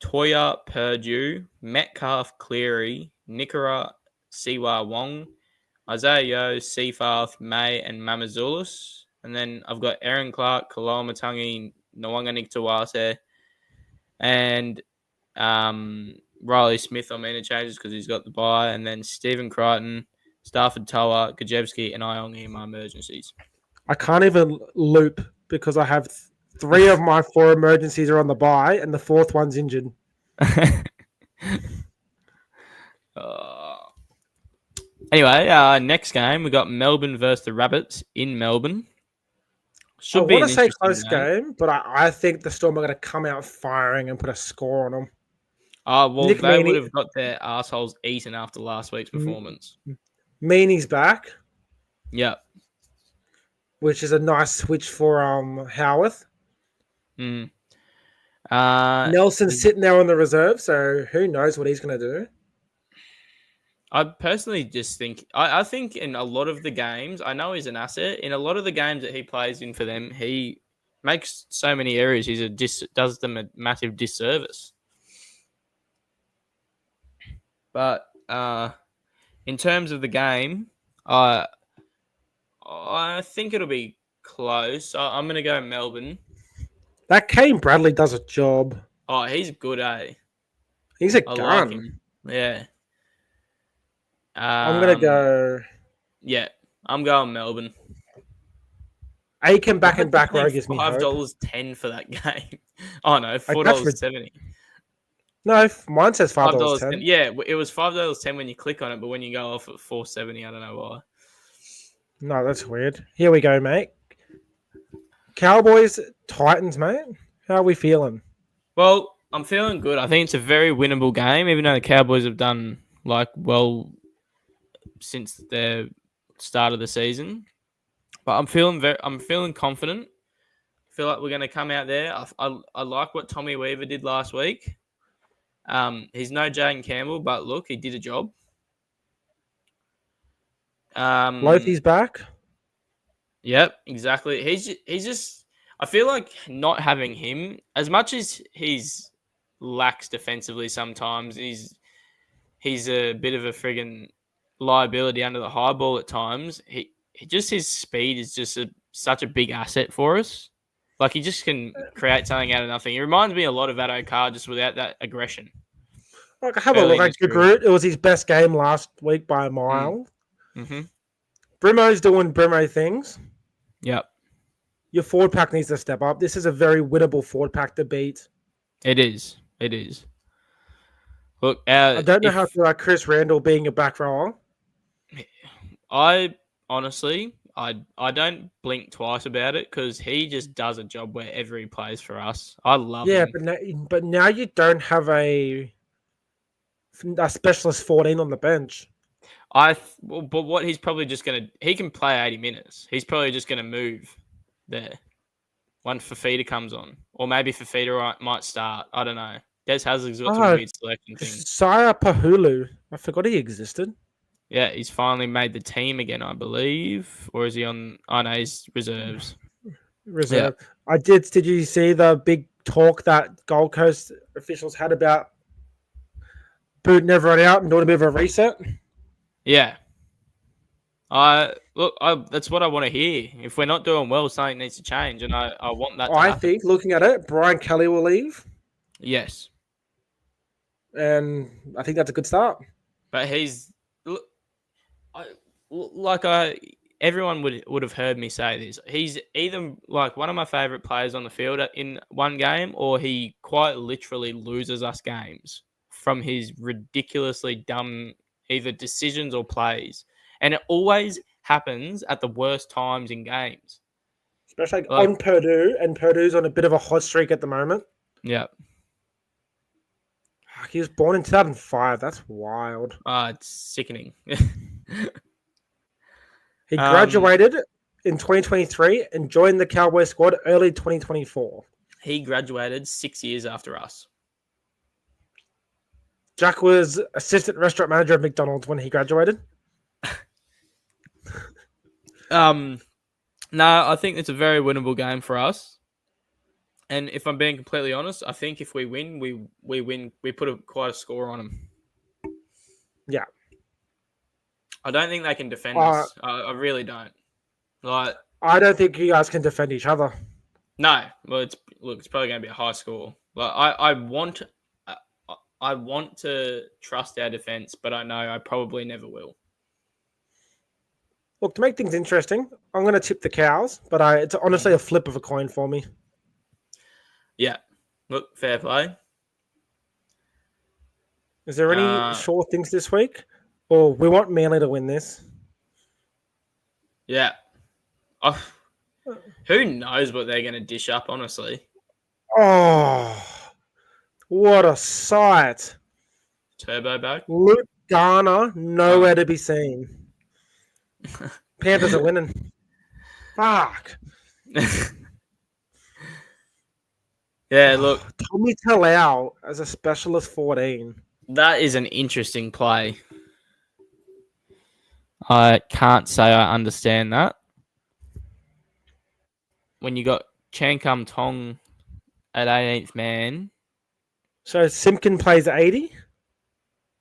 S1: Toya, Purdue, Metcalf, Cleary, Nickera, Siwa Wong, Isaiah Yeo, Seafarth, May, and Mamazoulis. And then I've got Aaron Clark, Kaloa Matangi, Nwanga Niktawase, and Riley Smith on interchanges because he's got the bye. And then Stephen Crichton, Stafford Toa, Gajewski, and Iongi in my emergencies.
S2: I can't even loop because I have 3 of my 4 emergencies are on the bye, and the 4th one's injured.
S1: Anyway, next game, we got Melbourne versus the Rabbits in Melbourne.
S2: I want to say close game, but I think the Storm are going to come out firing and put a score on them.
S1: Oh, well, they would have got their assholes eaten after last week's performance.
S2: Meany's back.
S1: Yep.
S2: Which is a nice switch for Howarth. Nelson's sitting there on the reserve, so who knows what he's going to do.
S1: I personally just think... I think in a lot of the games, I know he's an asset. In a lot of the games that he plays in for them, he makes so many errors. He does them a massive disservice. But in terms of the game, I think it'll be close. I'm going to go Melbourne.
S2: That Kane Bradley does a job.
S1: Oh, he's good, eh?
S2: He's a
S1: I
S2: gun.
S1: like him. Yeah.
S2: I'm gonna go.
S1: Yeah, I'm going Melbourne.
S2: Aiken back
S1: Why
S2: in
S1: did they
S2: back row
S1: pay
S2: gives me hope.
S1: $5.10 for that game? Oh no,
S2: Like, that's
S1: $4.70.
S2: No, mine says
S1: $5.10.
S2: $5.10.
S1: Yeah, it was $5.10 when you click on it, but when you go off at $4.70, I don't know why.
S2: No, that's weird. Here we go, mate. Cowboys, Titans, mate. How are we feeling?
S1: Well, I'm feeling good. I think it's a very winnable game, even though the Cowboys have done well since the start of the season. But I'm feeling confident. I feel like we're going to come out there. I like what Tommy Weaver did last week. He's no Jaden Campbell, but look, he did a job.
S2: Lofi's back.
S1: Yep, exactly. He's just. I feel like not having him, as much as he's lax defensively sometimes, he's a bit of a friggin' liability under the high ball at times. His speed is just such a big asset for us. Like, he just can create something out of nothing. He reminds me a lot of Addo Carr, just without that aggression.
S2: Like, have a look. Like, Groot, it was his best game last week by a mile.
S1: Mm-hmm.
S2: Brimo's doing Brimo things.
S1: Yep.
S2: Your forward pack needs to step up. This is a very winnable forward pack to beat.
S1: It is. It is. Look,
S2: I don't know how to feel like Chris Randall being a back rower.
S1: I honestly, I don't blink twice about it because he just does a job wherever he plays for us. I love him.
S2: Yeah, but now you don't have a specialist 14 on the bench.
S1: But what he's probably just he can play 80 minutes. He's probably just gonna move there. When Fafita comes on, or maybe Fafita might start. I don't know. Des Hazlitt's got some weird selection things.
S2: Sire Pahulu. I forgot he existed.
S1: Yeah, he's finally made the team again, I believe. Or is he on? Oh no, he's reserves.
S2: Reserve. Yeah. Did you see the big talk that Gold Coast officials had about booting everyone out and doing a bit of a reset?
S1: Yeah. That's what I want to hear. If we're not doing well, something needs to change, and I want that to happen.
S2: Think, looking at it, Brian Kelly will leave.
S1: Yes.
S2: And I think that's a good start.
S1: But everyone would have heard me say this. He's either like one of my favorite players on the field in one game, or he quite literally loses us games from his ridiculously dumb either decisions or plays. And it always happens at the worst times in games.
S2: Especially on Purdue, and Purdue's on a bit of a hot streak at the moment.
S1: Yeah.
S2: He was born in 2005. That's wild.
S1: It's sickening.
S2: He graduated in 2023 and joined the Cowboy squad early 2024.
S1: He graduated 6 years after us.
S2: Jack was assistant restaurant manager at McDonald's when he graduated.
S1: No, I think it's a very winnable game for us. And if I'm being completely honest, I think if we win, we win. We put quite a score on them.
S2: Yeah.
S1: I don't think they can defend us. I really don't.
S2: I don't think you guys can defend each other.
S1: No. Well, it's probably going to be a high score. I want to trust our defense, but I know I probably never will.
S2: Look, to make things interesting, I'm going to tip the Cows, but it's honestly a flip of a coin for me.
S1: Yeah. Look, fair play.
S2: Is there any sure things this week? Or we want Manly to win this?
S1: Yeah. Who knows what they're going to dish up, honestly.
S2: Oh, what a sight.
S1: Turbo back.
S2: Luke Garner, nowhere to be seen. Panthers are winning. Fuck.
S1: Yeah, look.
S2: Tommy Talau as a specialist 14.
S1: That is an interesting play. I can't say I understand that. When you got Chankam Tong at 18th man.
S2: So Simpkin plays 80?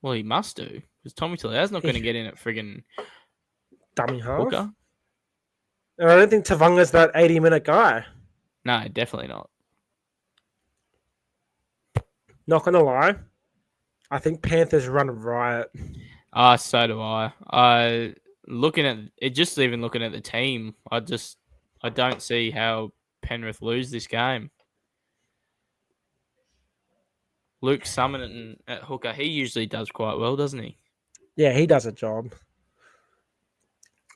S1: Well, he must do. Because Tommy Talau's not going to get in at friggin'
S2: dummy half.
S1: hooker.
S2: And I don't think Tavanga's that 80-minute guy.
S1: No, definitely not.
S2: Not gonna lie, I think Panthers run riot.
S1: So do I. Looking at it, just even looking at the team, I don't see how Penrith lose this game. Luke Summerton at hooker, he usually does quite well, doesn't he?
S2: Yeah, he does a job.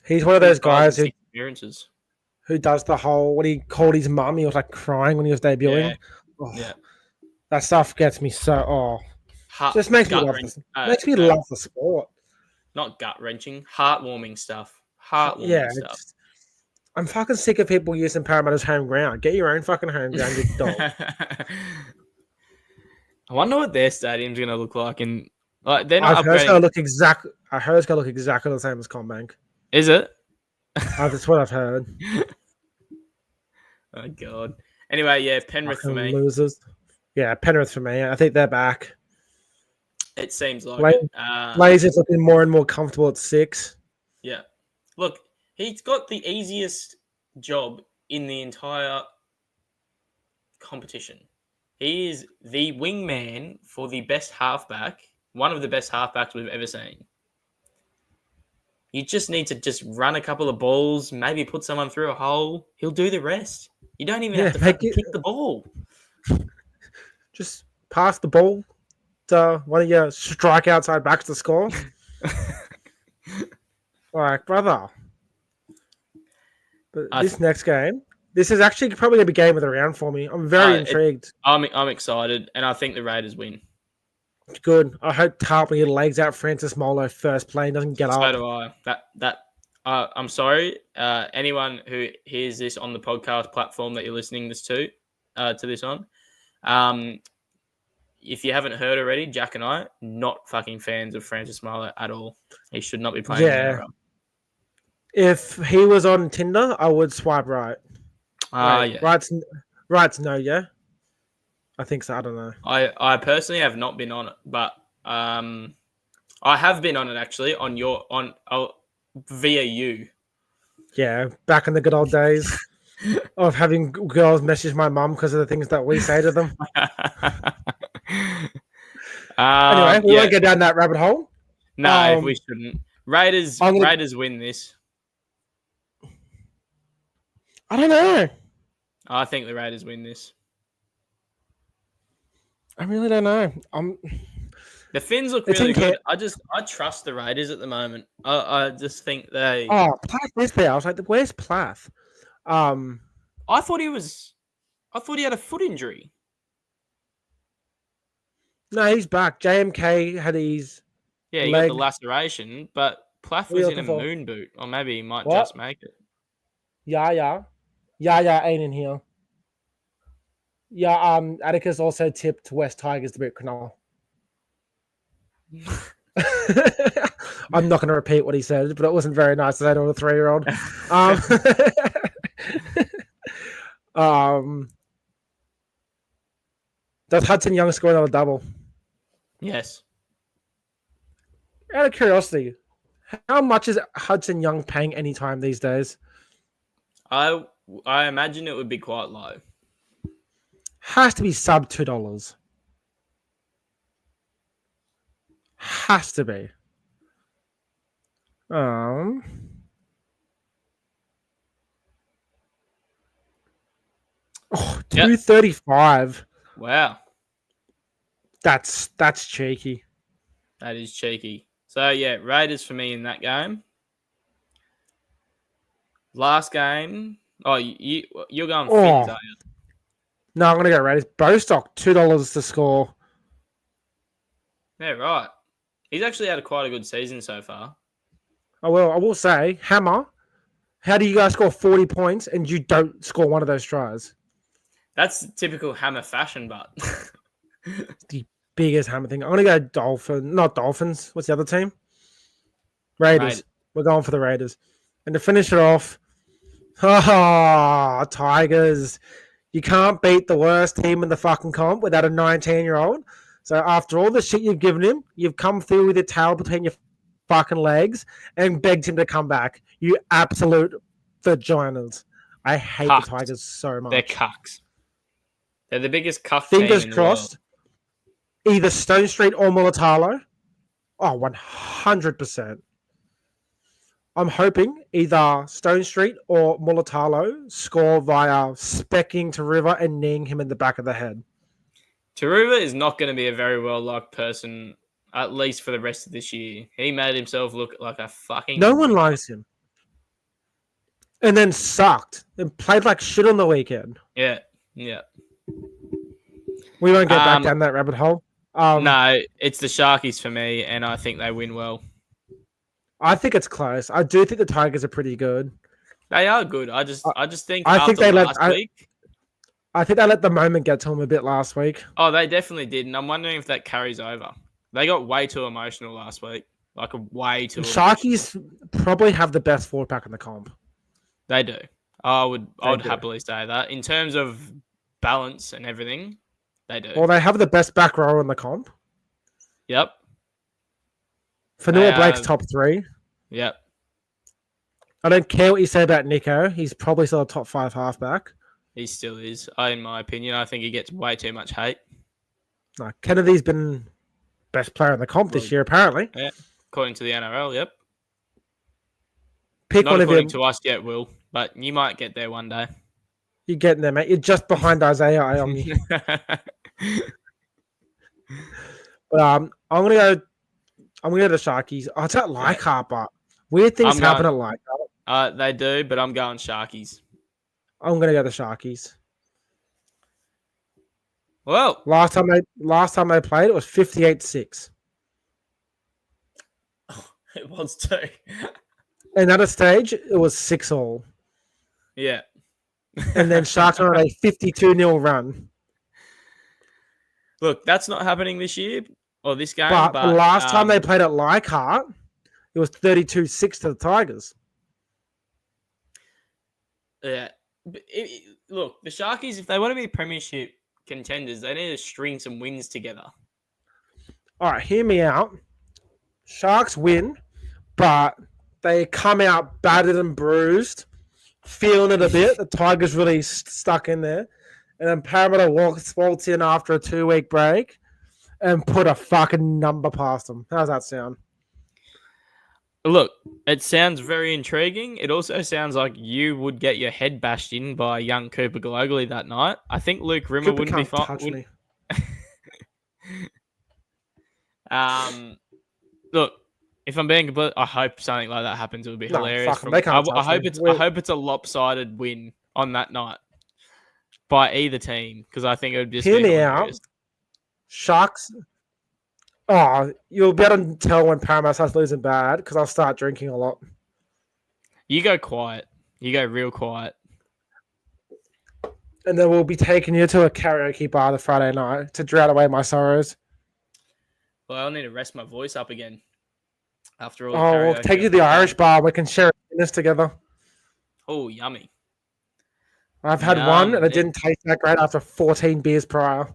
S2: He's one of those guys who does the whole, when he called his mum, he was like crying when he was debuting.
S1: Yeah.
S2: Oh,
S1: Yeah.
S2: That stuff gets me so, just makes me love love the sport.
S1: Not gut-wrenching, heartwarming stuff. Heartwarming stuff.
S2: I'm fucking sick of people using Parramatta's home ground. Get your own fucking home ground, you dog.
S1: I wonder what their stadium's going to look like. And they're
S2: not
S1: I heard
S2: it's going to look exactly the same as Combank.
S1: Is it?
S2: That's what I've heard.
S1: Oh, God. Anyway, yeah, Penrith for me.
S2: Losers. Yeah, Penrith for me. I think they're back.
S1: It seems like it.
S2: Blazer's looking more and more comfortable at 6.
S1: Yeah. Look, he's got the easiest job in the entire competition. He is the wingman for the best halfback, one of the best halfbacks we've ever seen. You just need to just run a couple of balls, maybe put someone through a hole. He'll do the rest. You don't even have to kick the ball.
S2: Just pass the ball to one of your strike outside backs to score. Like, brother. But this next game, this is actually probably going to be game of the round for me. I'm very intrigued.
S1: I'm excited, and I think the Raiders win.
S2: Good. I hope Tarpley get legs out Francis Molo first play and doesn't get up.
S1: So do I. I'm sorry. Anyone who hears this on the podcast platform that you're listening to this on, if you haven't heard already, Jack and I not fucking fans of Francis Molo at all. He should not be playing.
S2: Yeah. If he was on Tinder, I would swipe right.
S1: Yeah.
S2: Right's no, yeah. I think so. I don't know.
S1: I personally have not been on it, but I have been on it actually via you.
S2: Yeah, back in the good old days of having girls message my mum because of the things that we say to them. Anyway, we won't go down that rabbit hole.
S1: No, we shouldn't. Raiders win this.
S2: I don't know.
S1: I think the Raiders win this.
S2: I really don't know.
S1: The Finns look really good. I trust the Raiders at the moment. I just think they.
S2: Oh, Plath is there. I was like, where's Plath?
S1: I thought he had a foot injury.
S2: No, he's back. JMK had his.
S1: Yeah, he got the laceration, but Plath was in a moon boot, or maybe he might just make it.
S2: Yeah, ain't in here. Yeah, Atticus also tipped West Tigers to beat Cronulla. I'm not going to repeat what he said, but it wasn't very nice to say to a 3-year-old. Does Hudson Young score another double?
S1: Yes.
S2: Out of curiosity, how much is Hudson Young paying any time these days?
S1: I imagine it would be quite low.
S2: Has to be sub $2. Has to be. $2.35.
S1: Wow.
S2: That's cheeky.
S1: That is cheeky. So yeah, Raiders for me in that game. Last game. Oh, you're going Finns, aren't you?
S2: No, I'm going to go Raiders. Bostock, $2 to score.
S1: Yeah, right. He's actually had quite a good season so far.
S2: I will say, Hammer, how do you guys score 40 points and you don't score one of those tries?
S1: That's typical Hammer fashion, but...
S2: The biggest Hammer thing. I'm going to go not Dolphins. What's the other team? Raiders. We're going for the Raiders. And to finish it off, Tigers. You can't beat the worst team in the fucking comp without a 19-year-old. So after all the shit you've given him, you've come through with your tail between your fucking legs and begged him to come back. You absolute vaginas. I hate the Tigers so much.
S1: They're cucks. They're the biggest cuck
S2: Fingers
S1: team in
S2: crossed.
S1: the world.
S2: either Stone Street or Mulatalo. Oh, 100%. I'm hoping either Stone Street or Mulatalo score via specking to River and kneeing him in the back of the head.
S1: Taruva is not going to be a very well-liked person, at least for the rest of this year. He made himself look like a fucking...
S2: No one likes him. And then sucked and played like shit on the weekend.
S1: Yeah.
S2: We won't get back down that rabbit hole.
S1: No, it's the Sharkies for me, and I think they win well.
S2: I think it's close. I do think the Tigers are pretty good.
S1: They are good. I just think
S2: I
S1: after
S2: think they
S1: last week...
S2: I think they let the moment get to them a bit last week.
S1: Oh, they definitely did, and I'm wondering if that carries over. They got way too emotional last week. Like, way too
S2: Sharkies probably have the best forward pack in the comp.
S1: They do. I would happily say that. In terms of balance and everything, they do.
S2: Well, they have the best back row in the comp.
S1: Yep.
S2: Fanua Blake's top 3.
S1: Yep.
S2: I don't care what you say about Nico. He's probably still a top 5 halfback.
S1: He still is, in my opinion. I think he gets way too much hate.
S2: No, Kennedy's been best player in the comp this year, apparently.
S1: Yeah, according to the NRL, yep.
S2: Pick
S1: Not
S2: one
S1: according
S2: of
S1: to us yet, Will, but you might get there one day.
S2: You're getting there, mate. You're just behind Isaiah Iomi. But I'm gonna go to Sharkies. Oh, it's at Leichhardt, but weird things happen at Leichhardt.
S1: They do, but I'm going Sharkies.
S2: I'm gonna go to Sharkies.
S1: Well,
S2: last time they played, it was 58-6.
S1: It was too.
S2: And at a stage, it was 6-all.
S1: Yeah.
S2: And then Sharks were on a 52-0 run.
S1: Look, that's not happening this year or this game.
S2: But the last time they played at Leichhardt, it was 32-6 to the Tigers.
S1: Yeah. Look, the Sharkies, if they want to be premiership contenders, they need to string some wins together.
S2: All right, hear me out. Sharks win, but they come out battered and bruised, feeling it a bit. The Tigers really stuck in there. And then Parramatta waltz in after a 2-week break and put a fucking number past them. How's that sound?
S1: Look, it sounds very intriguing. It also sounds like you would get your head bashed in by young Cooper Globally that night. I think Luke Rimmer wouldn't be fine.
S2: Touch me.
S1: Look, if I'm being complete, I hope something like that happens. It would be hilarious.
S2: I
S1: hope it's a lopsided win on that night by either team, because I think it would just
S2: hear
S1: be
S2: me
S1: hilarious.
S2: out. Sharks. Oh, you'll be able to tell when Paramount starts losing bad because I'll start drinking a lot.
S1: You go quiet. You go real quiet.
S2: And then we'll be taking you to a karaoke bar the Friday night to drown away my sorrows.
S1: Well, I'll need to rest my voice up again after all.
S2: We'll take you to the Irish bar. We can share this together.
S1: Oh, yummy.
S2: I've had one and it didn't taste that great after 14 beers prior.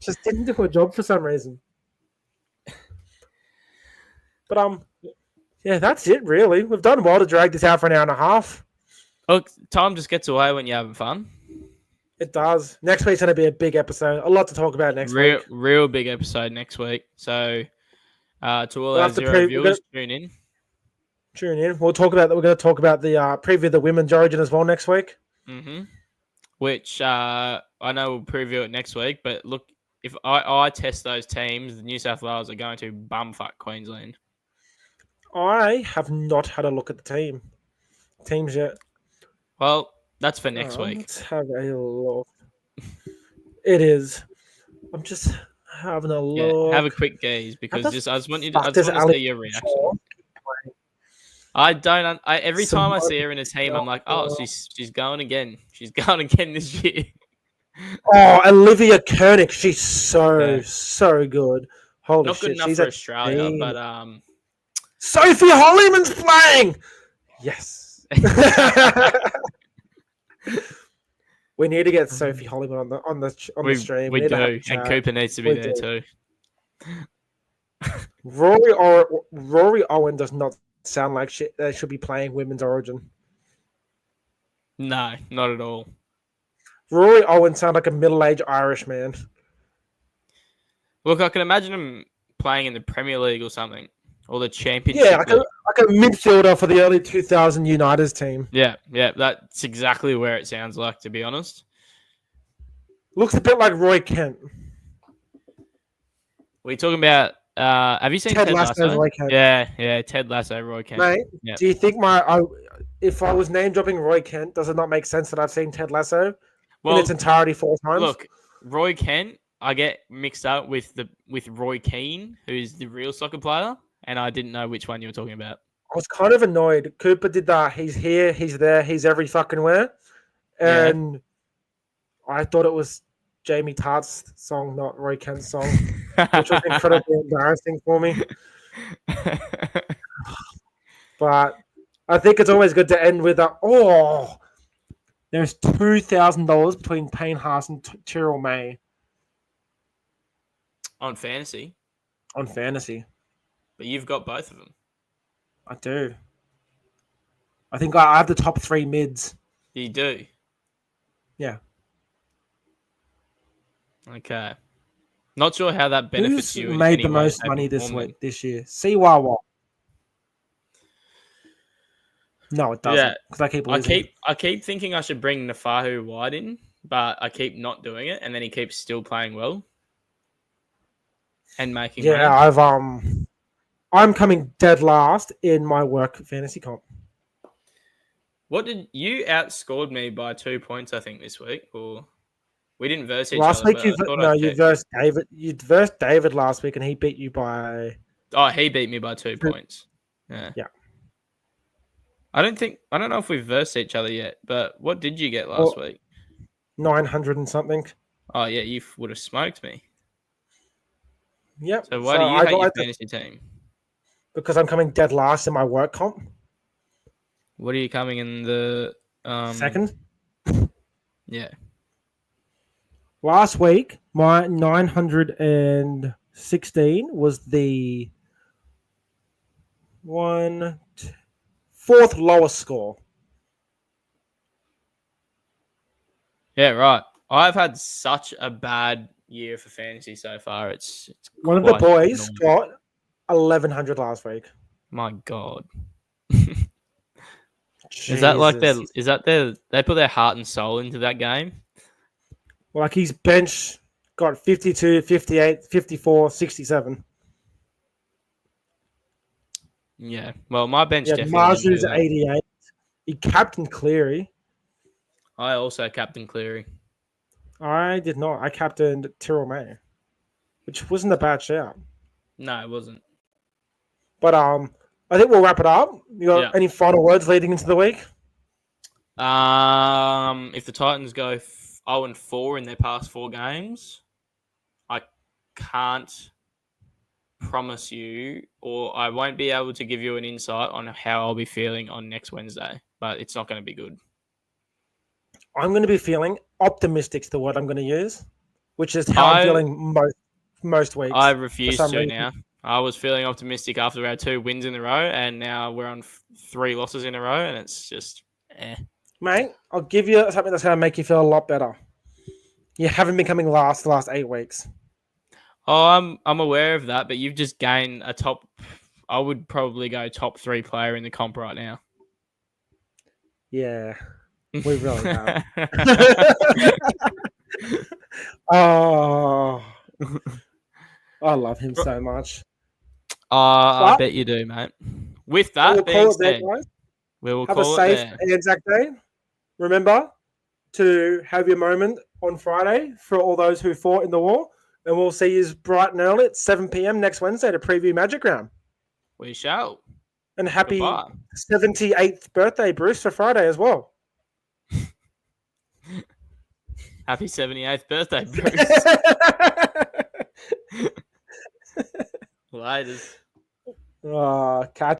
S2: Just didn't do a job for some reason. But yeah, that's it really. We've done well to drag this out for an hour and a half.
S1: Look, time just gets away when you're having fun.
S2: It does. Next week's going to be a big episode. A lot to talk about next week.
S1: Real big episode next week. So to all our zero viewers, tune in.
S2: Tune in. We're going to talk about the preview of the women's origin as well next week.
S1: Mm-hmm. Which I know we'll preview it next week, but look, if I test those teams, the New South Wales are going to bumfuck Queensland.
S2: I have not had a look at the teams yet.
S1: Well, that's for next week.
S2: Let's have a look. It is. I'm just having a look.
S1: Yeah, have a quick gaze because I just want to see your reaction. Every time I see her in a team, I'm like, oh, she's going again. She's going again this year.
S2: Oh, Olivia Koenig, she's so good. Holy
S1: Not
S2: shit,
S1: good enough
S2: she's
S1: for Australia, but
S2: Sophie Hollyman's playing. Yes. We need to get Sophie Hollyman on the stream.
S1: We do, and Cooper needs to be there too.
S2: Rory Owen does not sound like they should be playing women's origin.
S1: No, not at all.
S2: Rory Owen sounds like a middle-aged Irish man.
S1: Look, I can imagine him playing in the Premier League or something, or the Championship.
S2: Yeah, like a midfielder for the early 2000 United's team.
S1: Yeah, that's exactly where it sounds like, to be honest.
S2: Looks a bit like Roy Kent.
S1: We're talking about. Have you seen
S2: Ted
S1: Ted
S2: Lasso,
S1: Lasso?
S2: Roy Kent.
S1: Yeah, Ted Lasso, Roy Kent.
S2: Mate,
S1: Yep.
S2: do you think if I was name dropping Roy Kent, does it not make sense that I've seen Ted Lasso in its entirety 4 times?
S1: Look, Roy Kent, I get mixed up with Roy Keane, who's the real soccer player, and I didn't know which one you were talking about.
S2: I was kind of annoyed. Cooper did that. He's here, he's there, he's every fucking where. And I thought it was Jamie Tartt's song, not Roy Kent's song, which was incredibly embarrassing for me. But I think it's always good to end with there's $2,000 between Payne Haas and Tyrrell May.
S1: On fantasy.
S2: On fantasy.
S1: But you've got both of them.
S2: I do. I think I have the top 3 mids.
S1: You do?
S2: Yeah.
S1: Okay. Not sure how that benefits
S2: Who's
S1: you. Who's
S2: made the most money this year? CYY. No, it doesn't.
S1: Yeah,
S2: because I keep losing.
S1: I keep thinking I should bring Nafahu White in, but I keep not doing it, and then he keeps still playing well and making money.
S2: I'm coming dead last in my work fantasy comp.
S1: What did you outscored me by 2 points? I think this week, or we didn't verse each
S2: last
S1: other.
S2: Week you versed David. You versed David last week, and he beat you by.
S1: Oh, he beat me by 2 points. Yeah. I don't know if we've versed each other yet, but what did you get last week?
S2: 900 and something.
S1: Oh yeah, you would have smoked me.
S2: Yep.
S1: So why do you hate your fantasy team?
S2: Because I'm coming dead last in my work comp.
S1: What are you coming in the
S2: second?
S1: Yeah.
S2: Last week, my 916 was the 4th lowest score.
S1: Yeah, right. I've had such a bad year for fantasy so far. It's
S2: one of the boys got 1100 last week.
S1: My God. Is that like they put their heart and soul into that game?
S2: Like his bench got 52, 58, 54, 67.
S1: Yeah. Well, my bench definitely.
S2: Marshall's 88. He captained Cleary.
S1: I also captained Cleary.
S2: I did not. I captained Tyrrell May, which wasn't a bad shout.
S1: No, it wasn't.
S2: But I think we'll wrap it up. You got any final words leading into the week?
S1: If the Titans go 0-4 in their past 4 games, I can't promise you, or I won't be able to give you an insight on how I'll be feeling on next Wednesday. But it's not going to be good.
S2: I'm going to be feeling optimistic is the word I'm going to use, which is how I'm feeling most weeks.
S1: I refuse to now. I was feeling optimistic after our 2 wins in a row, and now we're on 3 losses in a row, and it's just
S2: Mate, I'll give you something that's going to make you feel a lot better. You haven't been coming last the last 8 weeks.
S1: Oh, I'm aware of that, but you've just gained a top. I would probably go top 3 player in the comp right now.
S2: Yeah, we really have. Oh, I love him so much.
S1: I bet you do, mate. With that being said, we will
S2: have a safe Anzac Day. Remember to have your moment on Friday for all those who fought in the war. And we'll see you bright and early at 7 p.m. next Wednesday to preview Magic Round.
S1: We shall.
S2: And happy 78th birthday, Bruce, for Friday as well.
S1: Happy 78th birthday, Bruce. Laters.
S2: Catch